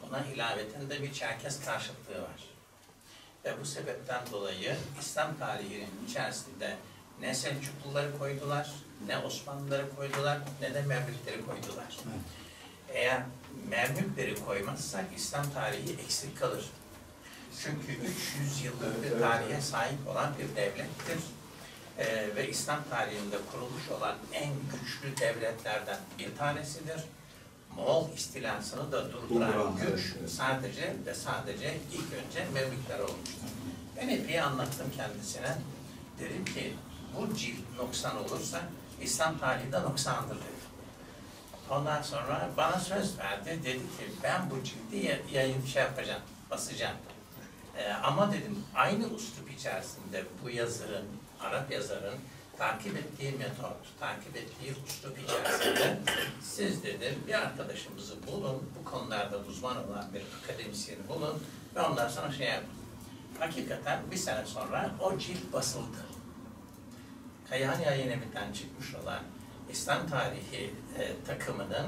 Buna ilaveten de bir Çerkes karşıtlığı var. Ve bu sebepten dolayı İslam tarihinin içerisinde ne Selçukluları koydular, ne Osmanlıları koydular, ne de Memlükleri koydular. Eğer Memlükleri koymazsak İslam tarihi eksik kalır. Çünkü 300 yıllık bir tarihe sahip olan bir devlettir. Ve İslam tarihinde kurulmuş olan en güçlü devletlerden bir tanesidir. Moğol istilasını da durduran güç sadece ve sadece ilk önce Memlükler olmuştur. Ben epey anlattım kendisine. Dedim ki bu cilt noksan olursa İslam tarihi de noksandır dedi. Ondan sonra bana söz verdi. Dedi ki ben bu cildi yapacağım, basacağım. Ama dedim aynı üslup içerisinde bu yazarın, Arap yazarın takip ettiği metot, takip ettiği üslup içerisinde siz dedim bir arkadaşımızı bulun, bu konularda uzman olan bir akademisyeni bulun ve ondan sonra şey yapın. Hakikaten bir sene sonra o cilt basıldı. Kayhan Yayın Evi'nden çıkmış olan İslam tarihi takımının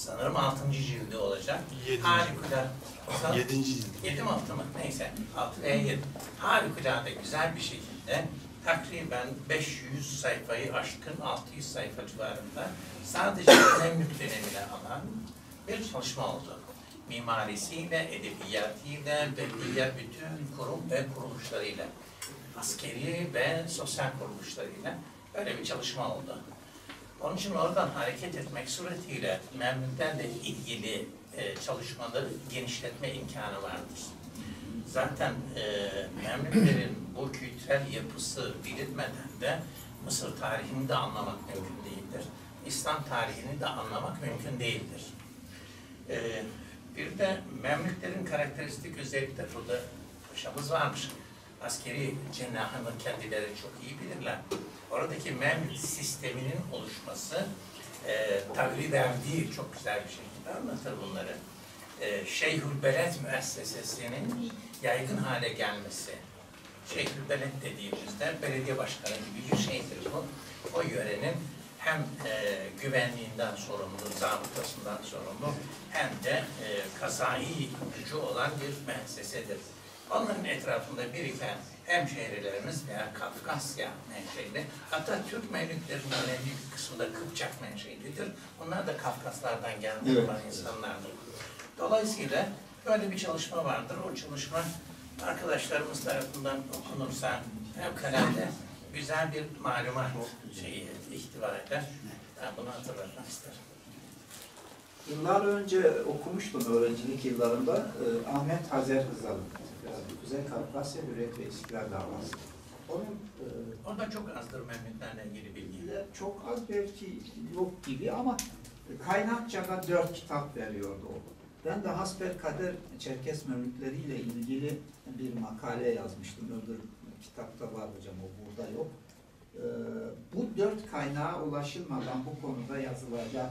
sanırım 6. cildi olacak. Harikulade. 7. cilt. 7 mi 6 mı? Neyse. 6 veya 7. Harikulade güzel bir şekilde takriben 500 sayfayı aşkın 600 sayfa civarında sadece Memlük dönemine alan bir çalışma oldu. Mimarisiyle, edebiyatıyla ve diğer bütün kurum ve kuruluşlarıyla, askeri ve sosyal kuruluşlarıyla böyle bir çalışma oldu. Onun için oradan hareket etmek suretiyle Memlüklerle ilgili çalışmaları genişletme imkanı vardır. Zaten Memlüklerin bu kültürel yapısı bilinmeden de Mısır tarihini de anlamak mümkün değildir. İslam tarihini de anlamak mümkün değildir. Bir de Memlüklerin karakteristik özellikleri burada paşamız varmış. Askeri cenahını kendileri çok iyi bilirler. Oradaki Memlük sisteminin oluşması tabiri verdiği çok güzel bir şekilde anlatır bunları. Şeyhülbeled müessesesinin yaygın hale gelmesi. Şeyhülbeled dediğimizde belediye başkanı gibi bir şeydir bu. O yörenin hem güvenliğinden sorumlu, zabıtasından sorumlu hem de kazai gücü olan bir müessesedir. Onların etrafında biriken hemşehrilerimiz veya Kafkasya menşeli, hatta Türk Memlüklerinin önemli bir kısmı da Kıpçak menşelidir. Bunlar da Kafkaslardan gelmiş olan insanlardır. Dolayısıyla böyle bir çalışma vardır. O çalışma arkadaşlarımız tarafından okunursa fevkalade güzel bir malumat ihtiva eder. Ben bunu hatırlatmak isterim. Yıllar önce okumuştum öğrencilik yıllarında Ahmet Hazer Hızal'ın Kuzey Kafkasya Hürriyet ve İstiklal Davası. Onun orada çok azdır Memlüklerle ilgili bilgi. Çok az belki yok gibi ama kaynakçada 4 kitap veriyordu o. Ben de hasbelkader Çerkes Memlükleri ile ilgili bir makale yazmıştım. Öbür kitapta var hocam, o burada yok. Bu 4 kaynağa ulaşılmadan bu konuda yazılacak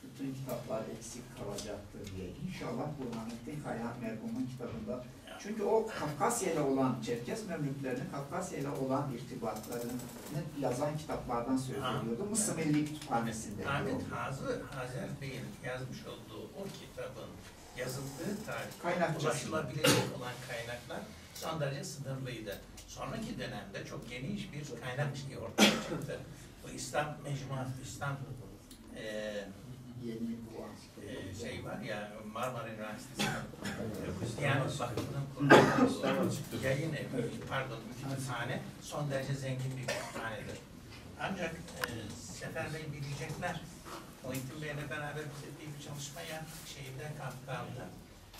bütün kitaplar eksik kalacaktır diye. İnşallah Burhanettin Kayhan merhumun kitabında. Çünkü o Kafkasya ile olan, Çerkes Memlüklerinin Kafkasya ile olan irtibatlarını yazan kitaplardan söylüyordu. Mısır Milli Kütüphanesi'nde. Ahmet Hazer Bey'in yazmış olduğu o kitabın yazıldığı tarih, ulaşılabilecek olan kaynaklar son derece sınırlıydı. Sonraki dönemde çok geniş bir kaynak ortaya çıktı. Bu İslam Mecmuat, İslam şey var ya, Marmara Üniversitesi'nin Diyanet Vakfı'nın kurduğu yayın evi, pardon, kütüphane son derece zengin bir kütüphanedir. Ancak Sefer Bey bilecekler, Muhittin Bey'le beraber bir çalışmaya şeyinde Kaptan'da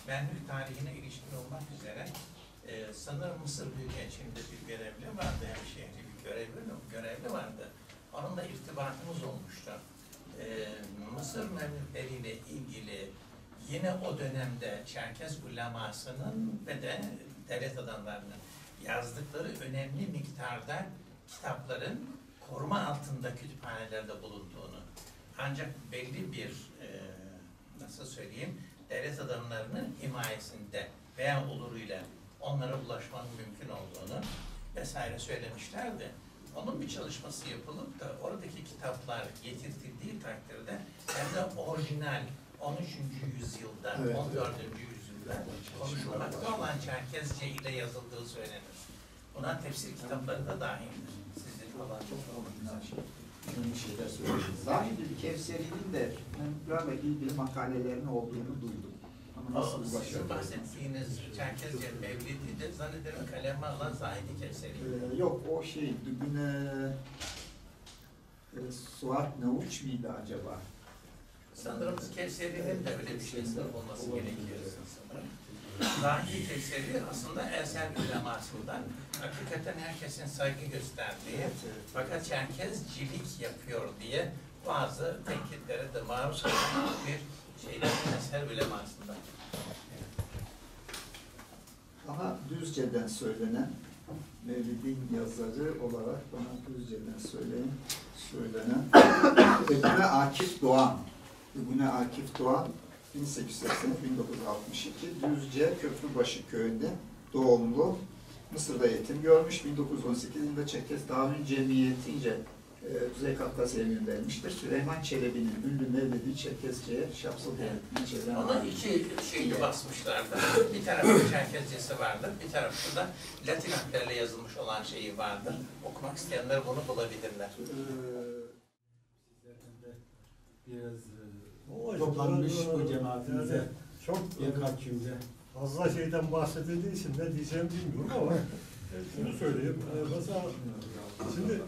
Memlük tarihine ilişkin olmak üzere sanırım Mısır Büyükelçiliğinde bir görevli vardı, hemşehri bir görevli vardı. Onunla irtibatımız olmuştu. Mısır Memlükleriyle ilgili yine o dönemde Çerkes ulemasının ve de devlet adamlarının yazdıkları önemli miktarda kitapların koruma altında kütüphanelerde bulunduğunu, ancak belli bir nasıl söyleyeyim, devlet adamlarının himayesinde veya oluruyla onlara ulaşmanın mümkün olduğunu vesaire söylemişlerdi. Onun bir çalışması yapılıp da oradaki kitaplar getirtildiği takdirde hem de orijinal 13. yüzyılda, Evet. 14. yüzyılda konuşulmakta olan Çerkezce ile yazıldığı söylenir. Buna tefsir kitapları da dahildir. Sizin falan çok önemli şeyler söylediniz. Zahid-i Kevseri'nin de bunlarla ilgili makalelerin olduğunu duydum. Ama nasıl sizin ulaşabilirim? bahsettiğiniz Çerkezce Mevlid'i de zannederim kaleme alan Zahid-i Kevseri. Yok, o şey, Dübüne Suat Navuç miydi acaba? Sanırım Kevseri'nin de öyle bir şeysi olması gerekiyor sanırım. Zahid-i Kevseri aslında eser ulemasından hakikaten herkesin saygı gösterdiği fakat Çerkezcilik yapıyor diye bazı tenkitlere de maruz kalan bir şeyler eser ulemasından. Daha Düzce'den söylenen, Mevlid'in yazarı olarak bana Düzce'den söylenen Ebune Akif Doğan. Ebune Akif Doğan 1880-1962 Düzce Köprübaşı köyünde doğumlu. Mısır'da eğitim görmüş. 1918 yılında Çerkes Tahmin Cemiyeti'nce Kuzey Kafkasya gönderilmiştir. Süleyman Çelebi'nin ünlü Mevlid'i Çerkezce'ye Şapsıl Devleti'ne çeviren Ona iki şeyi basmışlardı. Bir tarafta Çerkezcesi vardır, bir tarafta da Latin harflerle yazılmış olan şeyi vardır. Okumak isteyenler bunu bulabilirler. O Toplanmış bu cemaatimize yani çok birkaç cümle. fazla şeyden bahsedildiği için ne diyeceğimi bilmiyorum ama şunu söyleyeyim. Mesela şimdi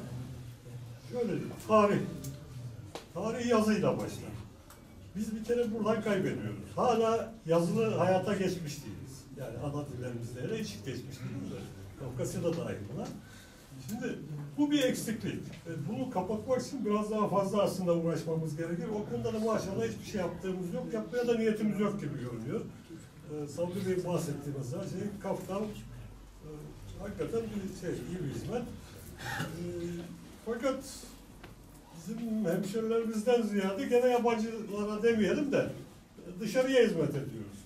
şöyle diyeyim, tarih yazıyla başlar. Biz bir kere buradan kaybediyoruz. Hala yazılı hayata geçmiş değiliz. Yani ana dillerimizde hele hiç geçmiş değiliz de. Kafkasya'da dahil buna. Şimdi bu bir eksiklik. Bunu kapatmak için biraz daha fazla aslında uğraşmamız gerekir. O konuda da maşallah hiçbir şey yaptığımız yok. Yapmaya da niyetimiz yok gibi görünüyor. Sabri Bey bahsetti mesela Kaftan hakikaten bir iyi bir hizmet. Fakat bizim hemşerilerimizden ziyade gene yabancılara demeyelim de dışarıya hizmet ediyoruz.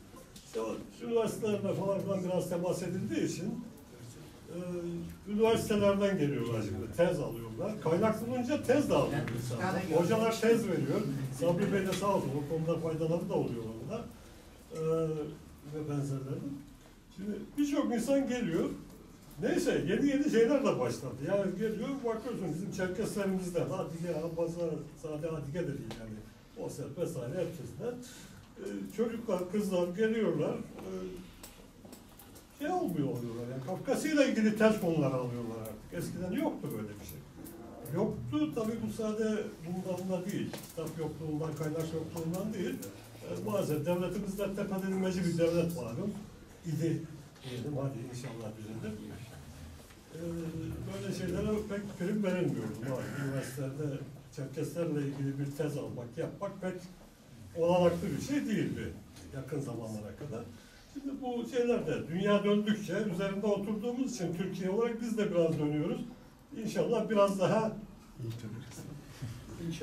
İşte o üniversitelerle falan biraz temas edildiği için üniversitelerden geliyorlar şimdi, tez alıyorlar. Kaynak bulunca tez de alıyor insanlar. Hocalar tez veriyor. Sabri Bey de sağ olsun, o konuda faydaları da oluyor onunla. Ve benzerleri. Şimdi birçok insan geliyor. Neyse, yeni şeyler de başladı. Yani geliyor, bakıyorsun bizim Çerkeslerimizden, Adige, Abaza, Sade Adige de değil yani. O set vesaire herkesinden. Çocuklar, kızlar geliyorlar. Oluyorlar yani Kafkasya'yla ilgili ters konular alıyorlar artık. Eskiden yoktu böyle bir şey. Yoktu tabii bu sadece bundan değil. Kitap yokluğundan, kaynak yokluğundan değil. Bazen devletimizde tepedilmeci bir devlet malum. İdi diyelim, hadi inşallah düzelir. Böyle şeylere pek prim verilmiyordu. Üniversitelerde Çerkeslerle ilgili bir tez almak, yapmak pek olanaklı bir şey değildi yakın zamanlara kadar. Şimdi bu şeylerde dünya döndükçe üzerinde oturduğumuz için Türkiye olarak biz de biraz dönüyoruz. İnşallah biraz daha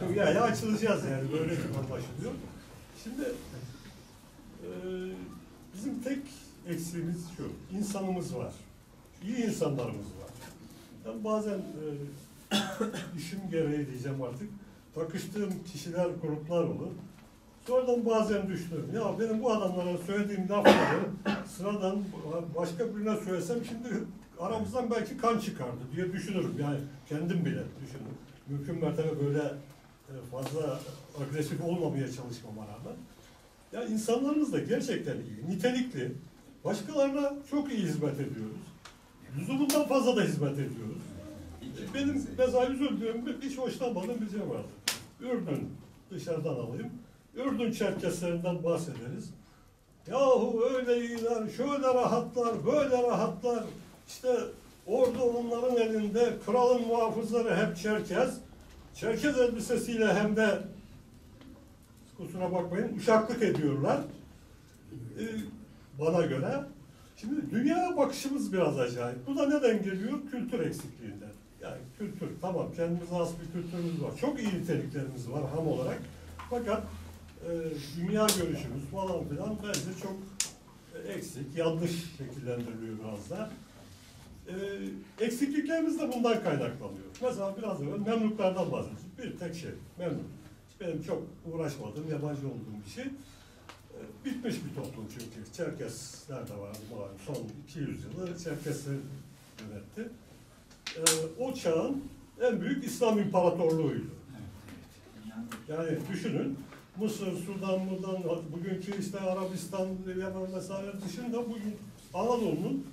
dünyaya açılacağız yani böyle bir anlaşılıyor. Şimdi bizim tek eksiğimiz şu, insanımız var. İyi insanlarımız var. Ben bazen işim gereği diyeceğim artık, takıştığım kişiler, gruplar olur. Sonradan bazen düşünüyorum. Ya benim bu adamlara söylediğim lafları sıradan başka birine söylesem şimdi aramızdan belki kan çıkardı diye düşünürüm. Yani kendim bile düşünürüm. Mümkün mertebe böyle fazla agresif olmamaya çalışmama rağmen. Ya insanlarımız da gerçekten iyi, nitelikli. Başkalarına çok iyi hizmet ediyoruz. Lüzumundan fazla da hizmet ediyoruz. Benim mesela üzüldüğüm, hiç hoşlanmadığım bir şey vardı. Ürdün dışarıdan alayım. Ürdün Çerkeslerinden bahsederiz. Yahu öyle iyiler, şöyle rahatlar, böyle rahatlar. İşte ordu onların elinde, kralın muhafızları hep Çerkez. Çerkez elbisesiyle hem de kusura bakmayın uşaklık ediyorlar. Bana göre. Şimdi dünyaya bakışımız biraz acayip. Bu da neden geliyor? Kültür eksikliğinden. Yani kültür, tamam kendimize has bir kültürümüz var. Çok iyi niteliklerimiz var ham olarak. Fakat dünya görüşümüz falan filan bence çok eksik, yanlış şekillendiriliyor biraz da. Eksikliklerimiz de bundan kaynaklanıyor. Mesela biraz evvel Memluklardan bahsettik. Bir tek şey, Memluk. Benim çok uğraşmadığım, yabancı olduğum bir şey. Bitmiş bir toplum çünkü. Çerkesler de vardı malum. Son 200 yılı Çerkesler yönetti. O çağın en büyük İslam İmparatorluğuydu. Yani düşünün, Mısır, Sudan, bugünkü işte Arabistan, Yemen vesaire dışında bugün Anadolu'nun,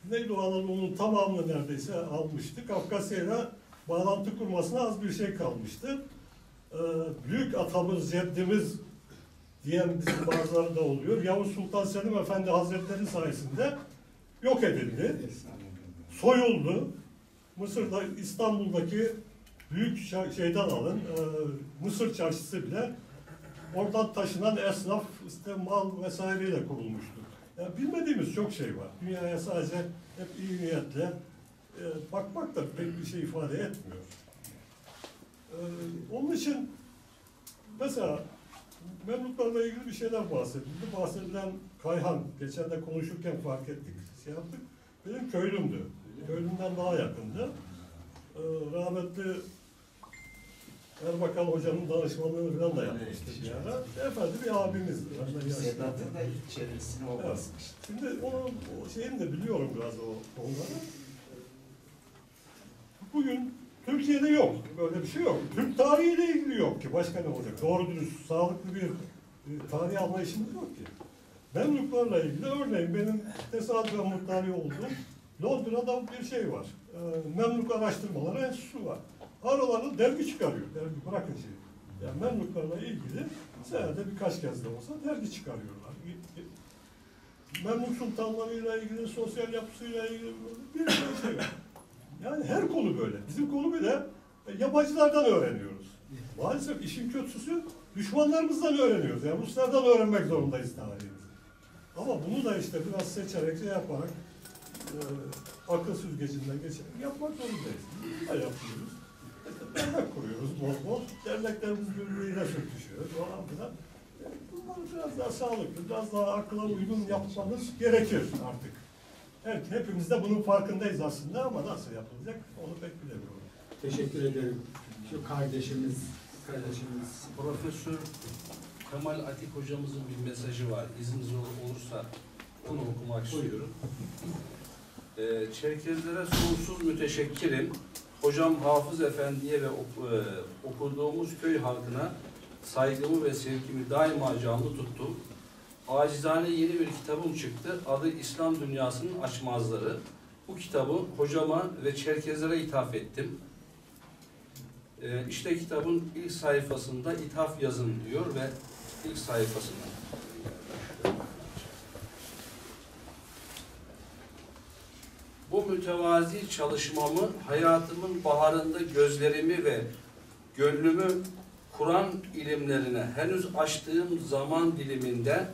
Güneydoğu Anadolu'nun tamamını neredeyse almıştı. Kafkasya'yla bağlantı kurmasına az bir şey kalmıştı. Büyük atamız, ceddimiz diyen bizim bazıları da oluyor. Yavuz Sultan Selim Efendi Hazretleri sayesinde yok edildi. Soyuldu. Mısır'da, İstanbul'daki büyük şeyden alın, Mısır çarşısı bile oradan taşınan esnaf, işte mal vesaireyle kurulmuştur. Yani bilmediğimiz çok şey var. Dünyaya sadece hep iyi niyetle bakmak da pek bir şey ifade etmiyor. Onun için mesela Memluklarla ilgili bir şeyler bahsedildi. Bahsedilen Kayhan, geçen de konuşurken fark ettik, şey yaptık. Benim köylümdü. Köylümden daha yakındı. Rahmetli Erbakan Hoca'nın danışmanlığını falan da yapmıştık bir ara. Efendi bir abimizdi. Sedat'ın da ilk çevresini o basmıştı. Şimdi onun şeyini de biliyorum biraz o konuları. Bugün Türkiye'de yok. Böyle bir şey yok. Türk tarihiyle ilgili yok ki. Başka ne olacak? Doğru dürüst, sağlıklı bir tarih anlayışımız yok ki. Memluklarla ilgili örneğin benim tesadüfen muttali olduğum Londra'da bir şey var. Memluk Araştırmaları Enstitüsü var. Aralarında dergi çıkarıyor. Dergi bırakın şeyi. Yani Memluklarla ilgili senede birkaç kez de olsa dergi çıkarıyorlar. Memluk sultanlarıyla ilgili, sosyal yapısıyla ilgili bir sürü şey var. Yani her konu böyle. Bizim konu bile yabancılardan öğreniyoruz. Maalesef işin kötüsü düşmanlarımızdan öğreniyoruz. Yani Ruslardan öğrenmek zorundayız tarihimizi. Ama bunu da işte biraz seçerek, şey yaparak akıl süzgecinden geçerek yapmak zorundayız. Ne yapıyoruz? Dernek kuruyoruz bol bol. Derneklerimiz birbiriyle sürtüşüyor falan filan. Bunları biraz daha sağlıklı, biraz daha akla uygun yapmamız gerekir artık. Evet, hepimiz de bunun farkındayız aslında ama nasıl yapılacak onu pek bilemiyorum. Teşekkür ederim. Şu kardeşimiz. Profesör Kemal Atik hocamızın bir mesajı var. İzniniz olursa onu okumak istiyorum. Çerkezlere sonsuz müteşekkirim. Hocam Hafız Efendi'ye ve okuduğumuz köy halkına saygımı ve sevgimi daima canlı tuttum. Acizane yeni bir kitabım çıktı. Adı İslam Dünyasının Açmazları. Bu kitabı hocama ve Çerkezlere ithaf ettim. İşte kitabın ilk sayfasında ithaf yazın diyor ve ilk sayfasında. Bu mütevazi çalışmamı hayatımın baharında gözlerimi ve gönlümü Kur'an ilimlerine henüz açtığım zaman diliminde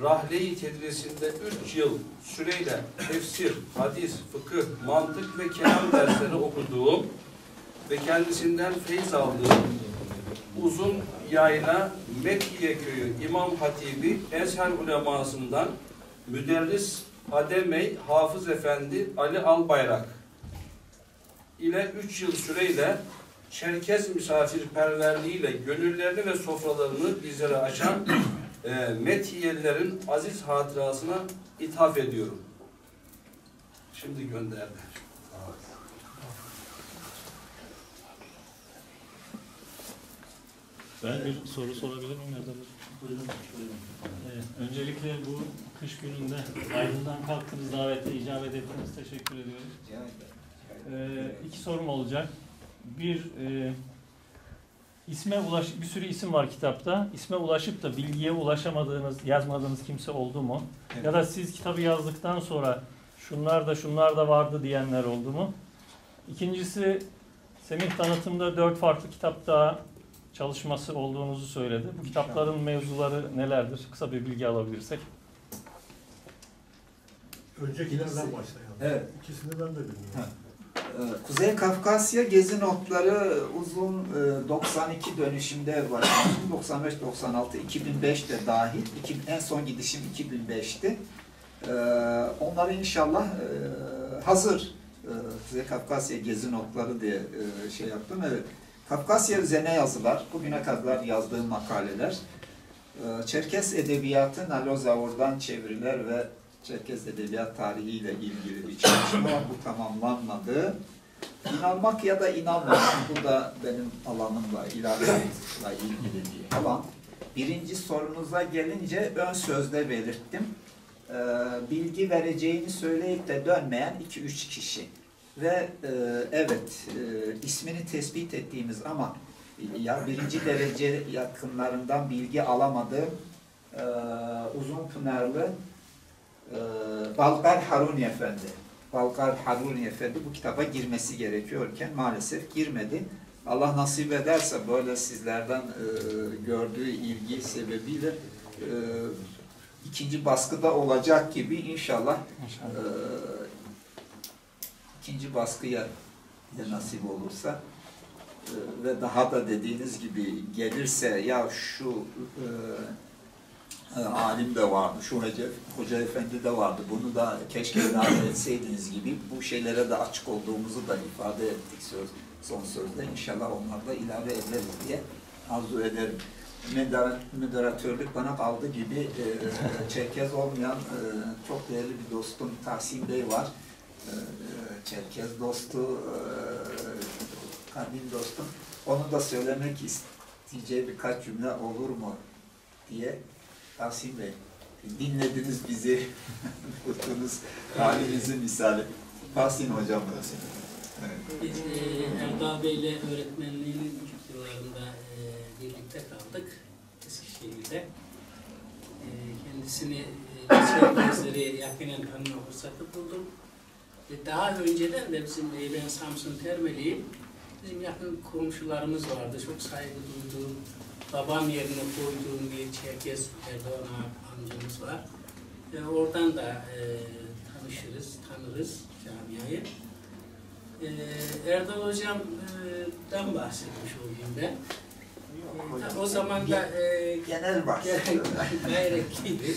Rahle-i Tedrisinde 3 yıl süreyle tefsir, hadis, fıkıh, mantık ve kelam dersleri okuduğum ve kendisinden feyiz aldığım Uzun Yayla Mekkiye Köyü İmam Hatibi Ezher ulemasından müderris Ademey Hafız Efendi Ali Albayrak ile 3 yıl süreyle Çerkez misafirperverliğiyle gönüllerini ve sofralarını bizlere açan Methiyelilerin aziz hatırasına ithaf ediyorum. Şimdi gönderdi. Ben bir soru sorabilir miyim Erdal Hocam? Buyurun. Evet, öncelikle bu kış gününde aydından kalktınız, davete icabet ettiniz. Teşekkür ediyoruz. İki sorum olacak. Bir, bir sürü isim var kitapta. İsme ulaşıp da bilgiye ulaşamadığınız, yazmadığınız kimse oldu mu? Evet. Ya da siz kitabı yazdıktan sonra şunlar da vardı diyenler oldu mu? İkincisi, Semih tanıtımda 4 farklı kitap daha çalışması olduğunuzu söyledi. Bu kitapların mevzuları nelerdir? Kısa bir bilgi alabilirsek. Öncekilerden başlayalım. Evet. İkisini ben de bilmiyorum. Kuzey Kafkasya gezi notları uzun 92 dönüşümde başlamıştım. 95, 96, 2005 de dahil. En son gidişim 2005'ti. Onları inşallah hazır size Kafkasya gezi notları diye şey yaptım. Evet. Kafkasya üzerine yazılar, bugüne kadar yazdığım makaleler, Çerkes edebiyatı Nalozavur'dan çeviriler ve Çerkes edebiyat tarihiyle ilgili bir çalışma var. Bu tamamlanmadı. İnanmak ya da inanmamak, bu da benim alanımla, ilahiyatla ilgili bir alan. Birinci sorunuza gelince ön sözde belirttim. Bilgi vereceğini söyleyip de dönmeyen 2-3 kişi. Ve evet, ismini tespit ettiğimiz ama ya birinci derece yakınlarından bilgi alamadığım Uzunpınarlı Balkar Haruni Efendi. Balkar Haruni Efendi bu kitaba girmesi gerekiyorken maalesef girmedi. Allah nasip ederse böyle sizlerden gördüğü ilgi sebebiyle ikinci baskıda olacak gibi inşallah ikinci baskıya nasip olursa ve daha da dediğiniz gibi gelirse ya şu alim de vardı, şu hoca efendi de vardı, bunu da keşke ilave etseydiniz gibi bu şeylere de açık olduğumuzu da ifade ettik son sözde. İnşallah onlar da ilave ederiz diye arzu ederim. Moderatörlük bana kaldı gibi Çerkez olmayan çok değerli bir dostum Tahsin Bey var. Çerkez dostu, kadim dostum. Onu da söylemek isteyeceği birkaç cümle olur mu diye. Tahsin Bey, dinlediniz bizi, tuttunuz halimizin misali. Tahsin Hocam da. Evet. Biz Erdal Bey'le öğretmenliğinin ilk yıllarında birlikte kaldık Eskişehir'de. Kendisini Çerkezleri yakinen tanıma fırsatı buldum. Daha önceden de ben Samsun Termeliyim. Bizim yakın komşularımız vardı. Çok saygı duyduğum, babam yerine koyduğum bir Çerkez Erdoğan amcamız var. Oradan da tanırız camiayı. Erdal Hocam'dan bahsetmiş olayım ben. O zaman da genel bahsediyor. gayretliydi.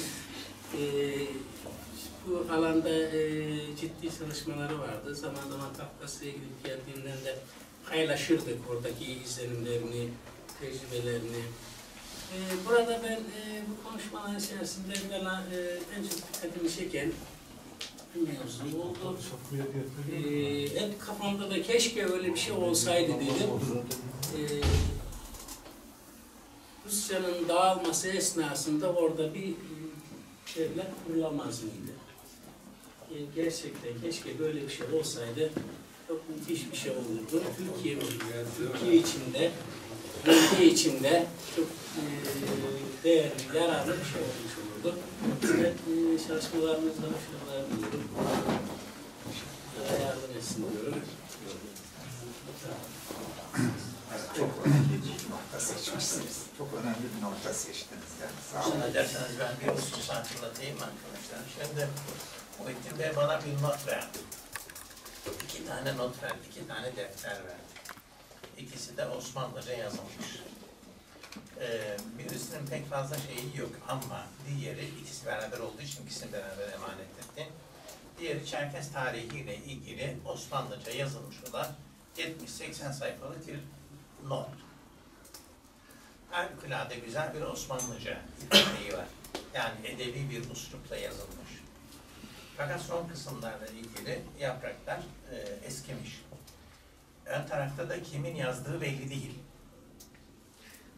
Bu alanda ciddi çalışmaları vardı. Zaman zaman Kafkasya'ya gidip geldiğinden de paylaşırdık oradaki izlenimlerini, tecrübelerini. Burada ben bu konuşmalar içerisinde bana en çok dikkatimi çeken bir mevzu oldu. Hep kafamda da keşke öyle bir şey olsaydı dedim. Rusya'nın dağılması esnasında orada bir devlet kurulamaz mıydı? Gerçekten keşke böyle bir şey olsaydı çok müthiş bir şey olurdu. Türkiye içinde çok değerli, yararlı bir şey olmuş olurdu. Size çalışmalarınızda başarılar diliyorum. Yardım etsin diyorum. Çok önemli bir nokta seçmişsiniz. Çok önemli bir nokta seçtiniz. Yani. Sağ olun. Ederseniz ben bir husus hatırlatayım arkadaşlar. Şimdi Muhittin Bey bana bir not verdi. 2 tane not verdi, 2 tane defter verdi. İkisi de Osmanlıca yazılmış. Birisinin pek fazla şeyi yok ama diğeri ikisi beraber olduğu için ikisini beraber emanet ettim. Diğeri Çerkez tarihiyle ilgili Osmanlıca yazılmış olan 70-80 sayfalık bir not. Harikulade güzel bir Osmanlıca ifadeyi var. Yani edebi bir üslupla yazılmış. Fakat son kısımlarla ilgili yapraklar eskimiş. Ön tarafta da kimin yazdığı belli değil.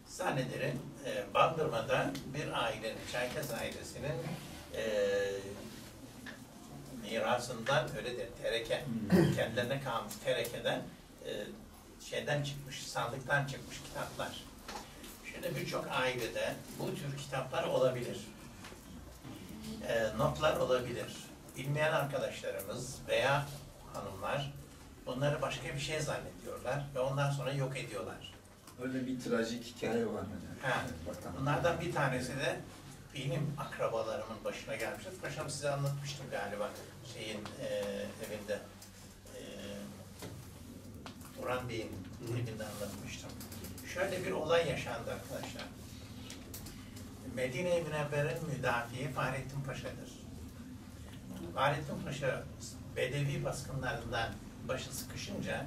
Zannederim Bandırma'da bir ailenin, Çerkez ailesinin mirasından öyle de tereke, kendilerine kalmış terekeden şeyden çıkmış, sandıktan çıkmış kitaplar. Şimdi birçok ailede bu tür kitaplar olabilir. Notlar olabilir. Bilmeyen arkadaşlarımız veya hanımlar bunları başka bir şey zannediyorlar ve ondan sonra yok ediyorlar. Öyle bir trajik hikaye var. Bunlardan bir tanesi de benim akrabalarımın başına gelmişti. Paşam size anlatmıştım galiba evinde. Orhan Bey'in evinde anlatmıştım. Şöyle bir olay yaşandı arkadaşlar. Medine-i Münevvere'nin müdafiği Fahrettin Paşa'dır. Fahrettin Paşa Bedevi baskınlarından başı sıkışınca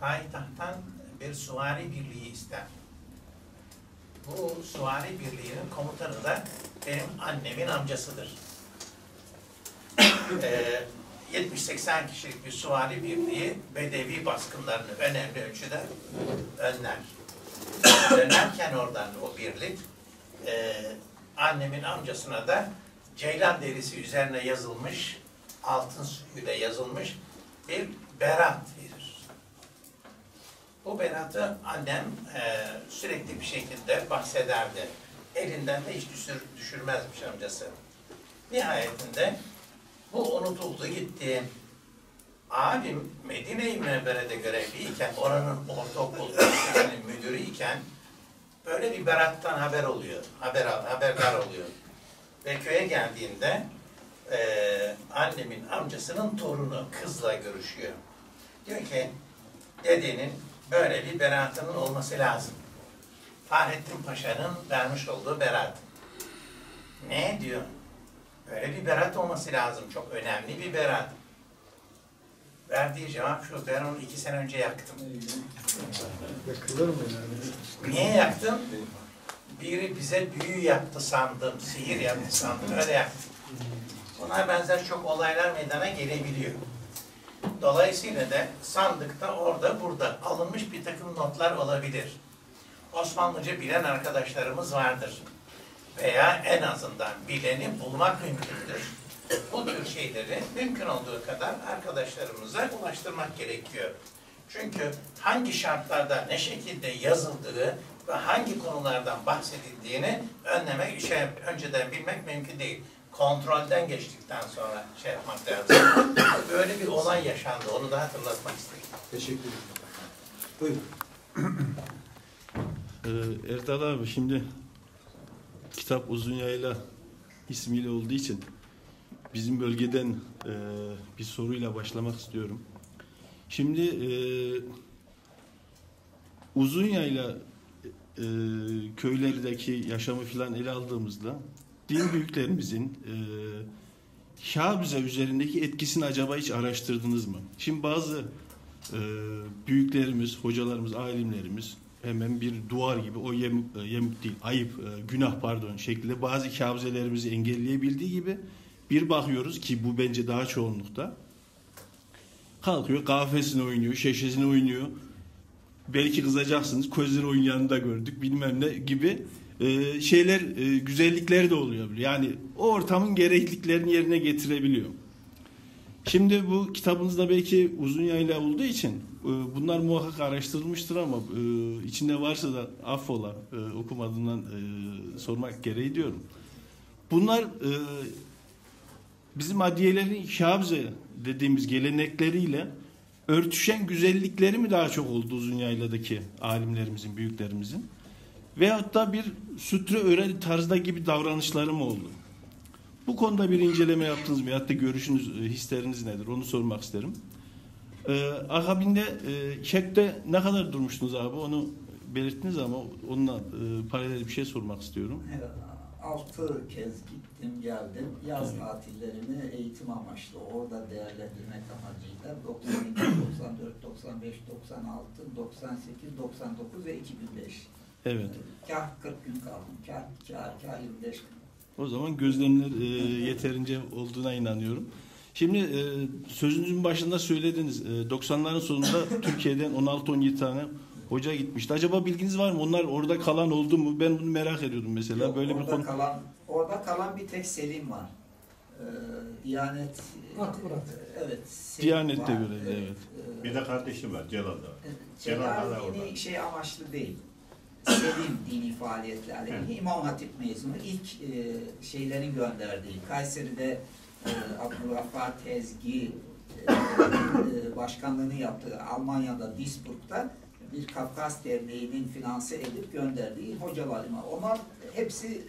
payitahttan bir süvari birliği ister. Bu süvari birliğinin komutanı da benim annemin amcasıdır. 70-80 kişilik bir süvari birliği Bedevi baskınlarını önemli ölçüde önler. Dönerken oradan o birlik annemin amcasına da ceylan derisi üzerine yazılmış, altın suyuyla yazılmış bir berat verir. Bu beratı annem sürekli bir şekilde bahsederdi. Elinden de hiç düşürmezmiş amcası. Nihayetinde bu unutuldu gitti. Abim Medine-i Münevvere'de görevliyken, oranın ortaokul lisesinin müdürüyken böyle bir berattan haberdar oluyor. Ve köye geldiğinde annemin amcasının torunu kızla görüşüyor. Diyor ki dedenin böyle bir beratının olması lazım. Fahrettin Paşa'nın vermiş olduğu berat. Ne diyor? Böyle bir berat olması lazım. Çok önemli bir berat. Verdiği cevap şu: ben onu 2 sene önce yaktım. Yakılır mı yani? Niye yaktım? Biri bize büyü yaptı sandım, sihir yaptı sandım, öyle yaktım. Buna benzer çok olaylar meydana gelebiliyor. Dolayısıyla da sandıkta orada burada alınmış bir takım notlar olabilir. Osmanlıca bilen arkadaşlarımız vardır. Veya en azından bileni bulmak mümkündür. Bu tür şeyleri mümkün olduğu kadar arkadaşlarımıza ulaştırmak gerekiyor. Çünkü hangi şartlarda ne şekilde yazıldığı ve hangi konulardan bahsedildiğini önceden bilmek mümkün değil. Kontrolden geçtikten sonra şey yapmak lazım. Böyle bir olay yaşandı. Onu da hatırlatmak istedim. Teşekkür ederim. Buyurun. Erdal abi, şimdi kitap Uzun Yayla ismiyle olduğu için bizim bölgeden bir soruyla başlamak istiyorum. Şimdi Uzun Yayla köylerdeki yaşamı filan ele aldığımızda din büyüklerimizin Şabize üzerindeki etkisini acaba hiç araştırdınız mı? Şimdi bazı büyüklerimiz, hocalarımız, alimlerimiz hemen bir duvar gibi, o yemuk değil, ayıp, günah pardon şeklinde bazı kâbizelerimizi engelleyebildiği gibi bir bakıyoruz ki bu bence daha çoğunlukta. Kalkıyor, kahvesini oynuyor, şeşesini oynuyor. Belki kızacaksınız, közleri oynayanı da gördük, bilmem ne gibi şeyler, güzellikleri de oluyor. Yani o ortamın gerekliliklerini yerine getirebiliyor. Şimdi bu kitabınızda belki Uzun Yayla olduğu için bunlar muhakkak araştırılmıştır ama içinde varsa da affola, okumadığından sormak gereği diyorum. Bunlar bizim adiyelerin Şabize dediğimiz gelenekleriyle örtüşen güzellikleri mi daha çok oldu Uzun Yayla'daki alimlerimizin, büyüklerimizin? Veyahut da bir sütre öreli tarzda gibi davranışları mı oldu? Bu konuda bir inceleme yaptınız mı? Veyahut da görüşünüz, hisleriniz nedir? Onu sormak isterim. Akabinde Şek'te ne kadar durmuştunuz abi? Onu belirttiniz ama onunla paralel bir şey sormak istiyorum. Evet, 6 kez gittim geldim. Yaz tatillerimi eğitim amaçlı orada değerlendirmek amacıyla 92, 94, 95, 96, 98, 99 ve 2005. Evet. Kah 40 gün kaldım, kah 25 gün. O zaman gözlemler yeterince olduğuna inanıyorum. Şimdi sözünüzün başında söylediniz. 90'ların sonunda Türkiye'den 16-17 tane hoca gitmişti. Acaba bilginiz var mı? Onlar orada kalan oldu mu? Ben bunu merak ediyordum mesela. Yok, böyle bir konu. Orada kalan bir tek Selim var. Diyanet. Evet. Diyanet'te görevli, evet. Bir de kardeşim var Celal'da. Celal dini şey amaçlı değil. Selim dini faaliyetlerle İmam Hatip mezunu ilk şeylerin gönderdiği Kayseri'de Abdülgafar Tezgi başkanlığını yaptığı Almanya'da Duisburg'da bir Kafkas Derneği'nin finanse edip gönderdiği hocalarıma. Onlar hepsi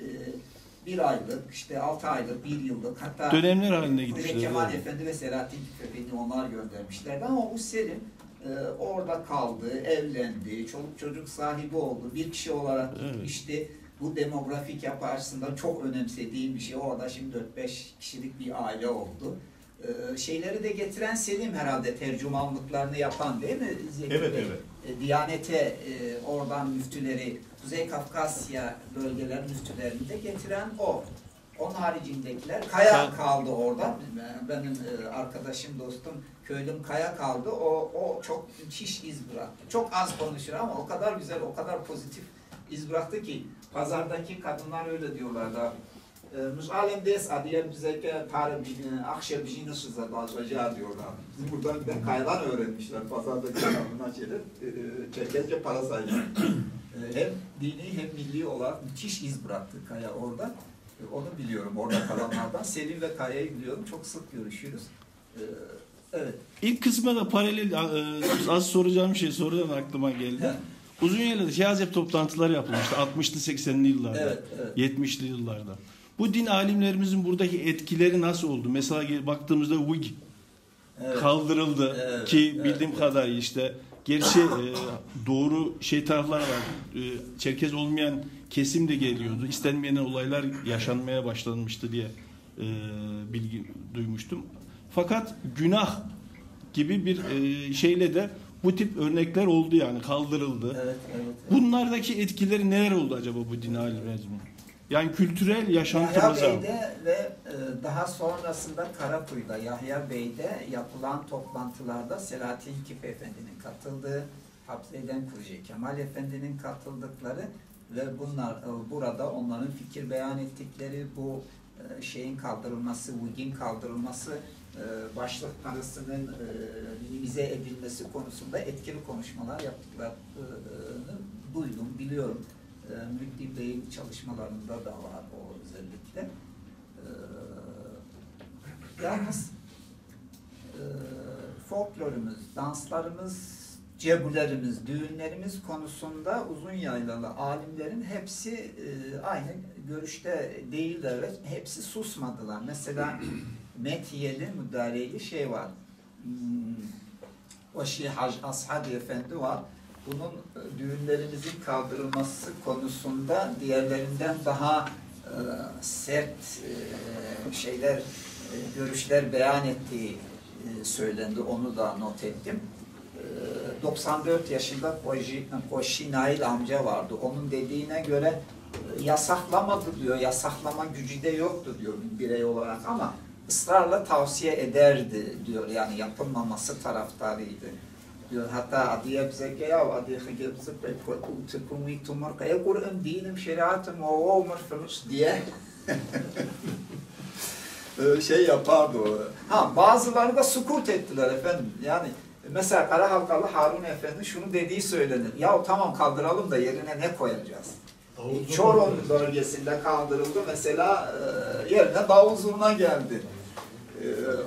1 aylık, işte 6 aylık, 1 yıllık, hatta dönemler halinde gitmişler. Kemal Efendi ve Selahattin Tüfek'ini onlar göndermişlerdi ama bu Selim orada kaldı, evlendi, çoluk çocuk sahibi oldu. Bir kişi olarak işte bu demografik yapı açısından çok önemsediğim bir şey. Orada şimdi 4-5 kişilik bir aile oldu. Şeyleri de getiren Selim herhalde, tercümanlıklarını yapan değil mi Zeki Evet, Bey? evet. Diyanete oradan müftüleri, Kuzey Kafkasya bölgeler müftülerini de getiren o. Onun haricindekiler, Kaya kaldı orada. Benim arkadaşım, dostum, köylüm Kaya kaldı. O çok müthiş iz bıraktı. Çok az konuşur ama o kadar güzel, o kadar pozitif iz bıraktı ki pazardaki kadınlar öyle diyorlardı. Müsalem des adiye bize ki akşam bir şey nasıl zaten diyorlar. Biz buradan ben Kaya'dan öğrenmişler pazardaki kadınlar şeyler. Çerkezce para sayıyor. Hem dini hem milli olarak müthiş iz bıraktı Kaya orada. Onu biliyorum orada kalanlardan. Selim ve Kaya'yı biliyorum. Çok sık görüşüyoruz. Evet. İlk kısma da paralel az soracağım şey sorudan aklıma geldi. Uzunyayla'da Şehazep toplantıları yapılmıştı 60'lı 80'li yıllarda, evet, evet. 70'li yıllarda. Bu din alimlerimizin buradaki etkileri nasıl oldu? Mesela baktığımızda Whig kaldırıldı ki bildiğim kadarıyla işte gerçi doğru taraflar var. Çerkez olmayan kesim de geliyordu. İstenmeyen olaylar yaşanmaya başlanmıştı diye bilgi duymuştum. Fakat günah gibi bir şeyle de bu tip örnekler oldu yani kaldırıldı. Evet. Bunlardaki etkileri neler oldu acaba bu din alimlerimizin? Yani kültürel yaşantımıza. Yahya Bey'de ve daha sonrasında Karakuyu'da Yahya Bey'de yapılan toplantılarda Selahattin Kip Efendi'nin katıldığı, Habseden Kurucu Kemal Efendi'nin katıldıkları ve bunlar burada onların fikir beyan ettikleri bu şeyin kaldırılması, Whig'in kaldırılması, başlık parasının minimize edilmesi konusunda etkili konuşmalar yaptıklarını duydum, biliyorum. Müddin Bey'in çalışmalarında da var o özellikle. Yalnız folklorumuz, danslarımız, cebulerimiz, düğünlerimiz konusunda Uzunyaylalı alimlerin hepsi aynı görüşte değiller ve hepsi susmadılar. Mesela Metiyeli, Müdareyeli şey var. Vaşi Hac Ashadi Efendi var. Bunun düğünlerimizin kaldırılması konusunda diğerlerinden daha sert görüşler beyan ettiği söylendi. Onu da not ettim. 94 yaşında Koşi Nail amca vardı. Onun dediğine göre yasaklamadı diyor. Yasaklama gücü de yoktu diyor birey olarak ama ısrarla tavsiye ederdi diyor. Yani yapılmaması taraftarıydı diyor. Hatta Adiye bize ki ya Adiye bize tıkımı tumur kaya Kur'an dinim şeriatım o mırfırış diye şey yapardı o. Bazıları da sukut ettiler efendim. Yani mesela Karahalkalı Harun Efendi şunu dediği söylenir. Ya tamam kaldıralım da yerine ne koyacağız? Çorum bölgesinde kaldırıldı. Mesela yerine davul zurna geldi.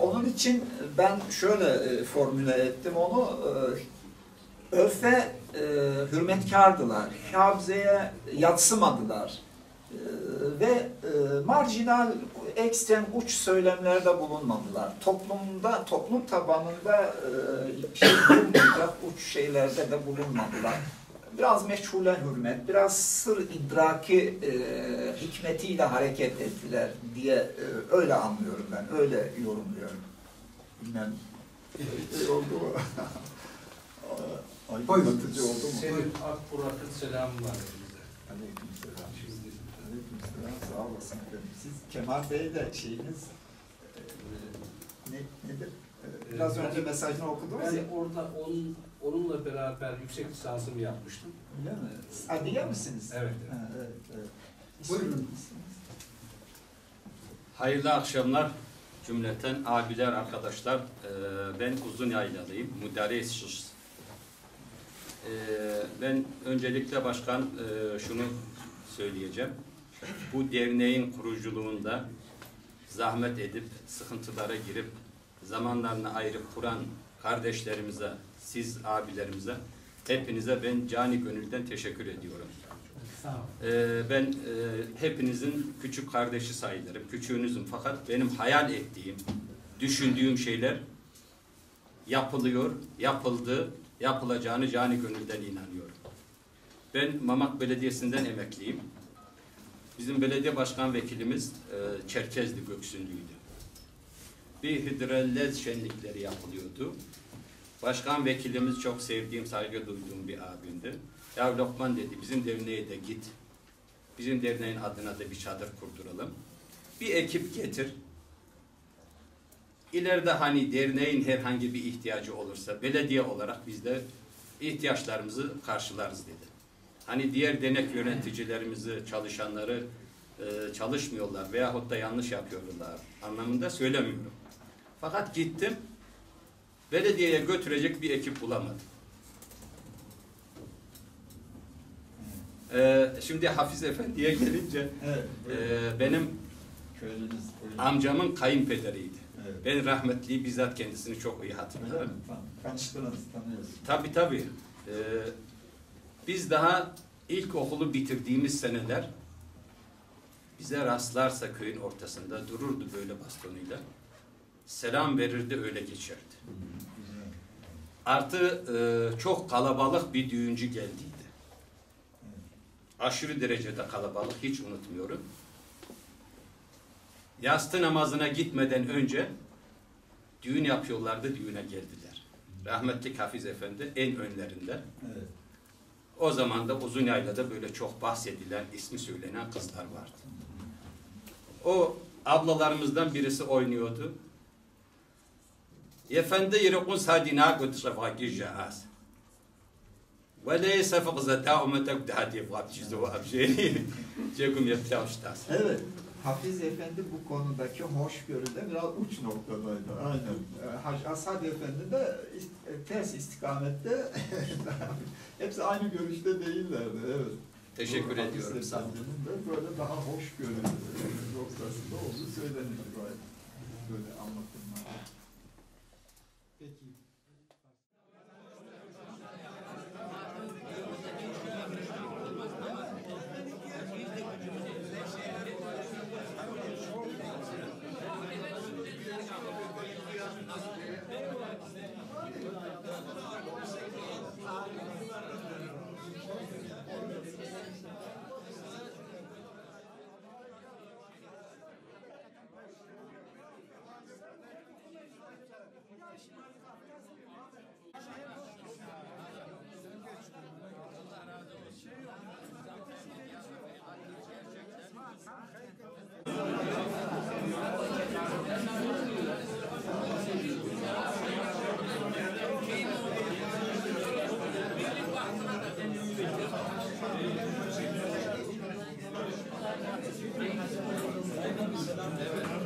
Onun için ben şöyle formüle ettim onu. Örfe hürmetkardılar. Kabze'ye yatsımadılar. Ve marjinal, ekstrem uç söylemlerde bulunmadılar. Toplum tabanında bulunmayacak uç şeylerde de bulunmadılar. Biraz meşhule hürmet, biraz sır idraki hikmetiyle hareket ettiler diye öyle anlıyorum ben, öyle yorumluyorum. Bilmem. Oldu mu? Aydınlatıcı oldu mu? Senin Akburak'ın selamı var elimizde. Aleykümselam. Aleykümselam. Sağ olasın efendim. Siz Kemal Bey de şeyiniz nedir? Biraz önce mesajını okudunuz Ben ya. orada onunla beraber yüksek lisansımı yapmıştım. Öyle mi? Adiye misiniz? Evet. Evet. Buyurun. Hayırlı akşamlar cümleten abiler, arkadaşlar. Ben Uzunyaylalıyım, müderris. Ben öncelikle başkan şunu söyleyeceğim. Bu derneğin kuruculuğunda zahmet edip, sıkıntılara girip, zamanlarını ayırıp kuran kardeşlerimize, siz abilerimize, hepinize ben cani gönülden teşekkür ediyorum. Ben hepinizin küçük kardeşi sayılırım, küçüğünüzüm fakat benim hayal ettiğim, düşündüğüm şeyler yapılıyor, yapıldı, yapılacağını cani gönülden inanıyorum. Ben Mamak Belediyesi'nden emekliyim. Bizim belediye başkan vekilimiz Çerkezli Göksunlu'ydu. bir hidrellez şenlikleri yapılıyordu. Başkan vekilimiz çok sevdiğim, saygı duyduğum bir abimdi. Ya Lokman dedi, bizim derneğe de git. Bizim derneğin adına da bir çadır kurduralım. Bir ekip getir. İleride hani derneğin herhangi bir ihtiyacı olursa belediye olarak biz de ihtiyaçlarımızı karşılarız dedi. Hani diğer dernek yöneticilerimizi, çalışanları çalışmıyorlar veyahut da yanlış yapıyorlar anlamında söylemiyorum. Fakat gittim, belediyeye götürecek bir ekip bulamadım. Şimdi Hafiz Efendi'ye gelince benim amcamın kayınpederiydi. Evet. Ben rahmetliyi bizzat kendisini çok iyi hatırlarım. Tanıştınız, tanıyorsunuz. Tabii. Biz daha ilkokulu bitirdiğimiz seneler bize rastlarsa köyün ortasında dururdu böyle bastonuyla. Selam verirdi, öyle geçerdi. Artı çok kalabalık bir düğüncü geldiydi. Aşırı derecede kalabalık, hiç unutmuyorum. Yastı namazına gitmeden önce düğün yapıyorlardı, düğüne geldiler. Rahmetli Hafiz Efendi en önlerinde. Evet. O zaman da Uzunyayla'da böyle çok bahsedilen, ismi söylenen kızlar vardı. O ablalarımızdan birisi oynuyordu. Efendi yirikun sadina götürefaki jahaz. Ve leyse fıkzata umetek dehati vabcizu ve abjeni. Cegum yaptamıştaz. Evet. Hafiz Efendi bu konudaki hoşgörüde biraz uç noktadaydı. Aynen. Hacı Asad Efendi de ters istikamette hepsi aynı görüşte değillerdi. Evet. Teşekkür ediyorum. Hafiz Efendi'nin de böyle daha hoşgörülü noktasında olduğu söylenir. Böyle anlatımlar. Peki. Evet.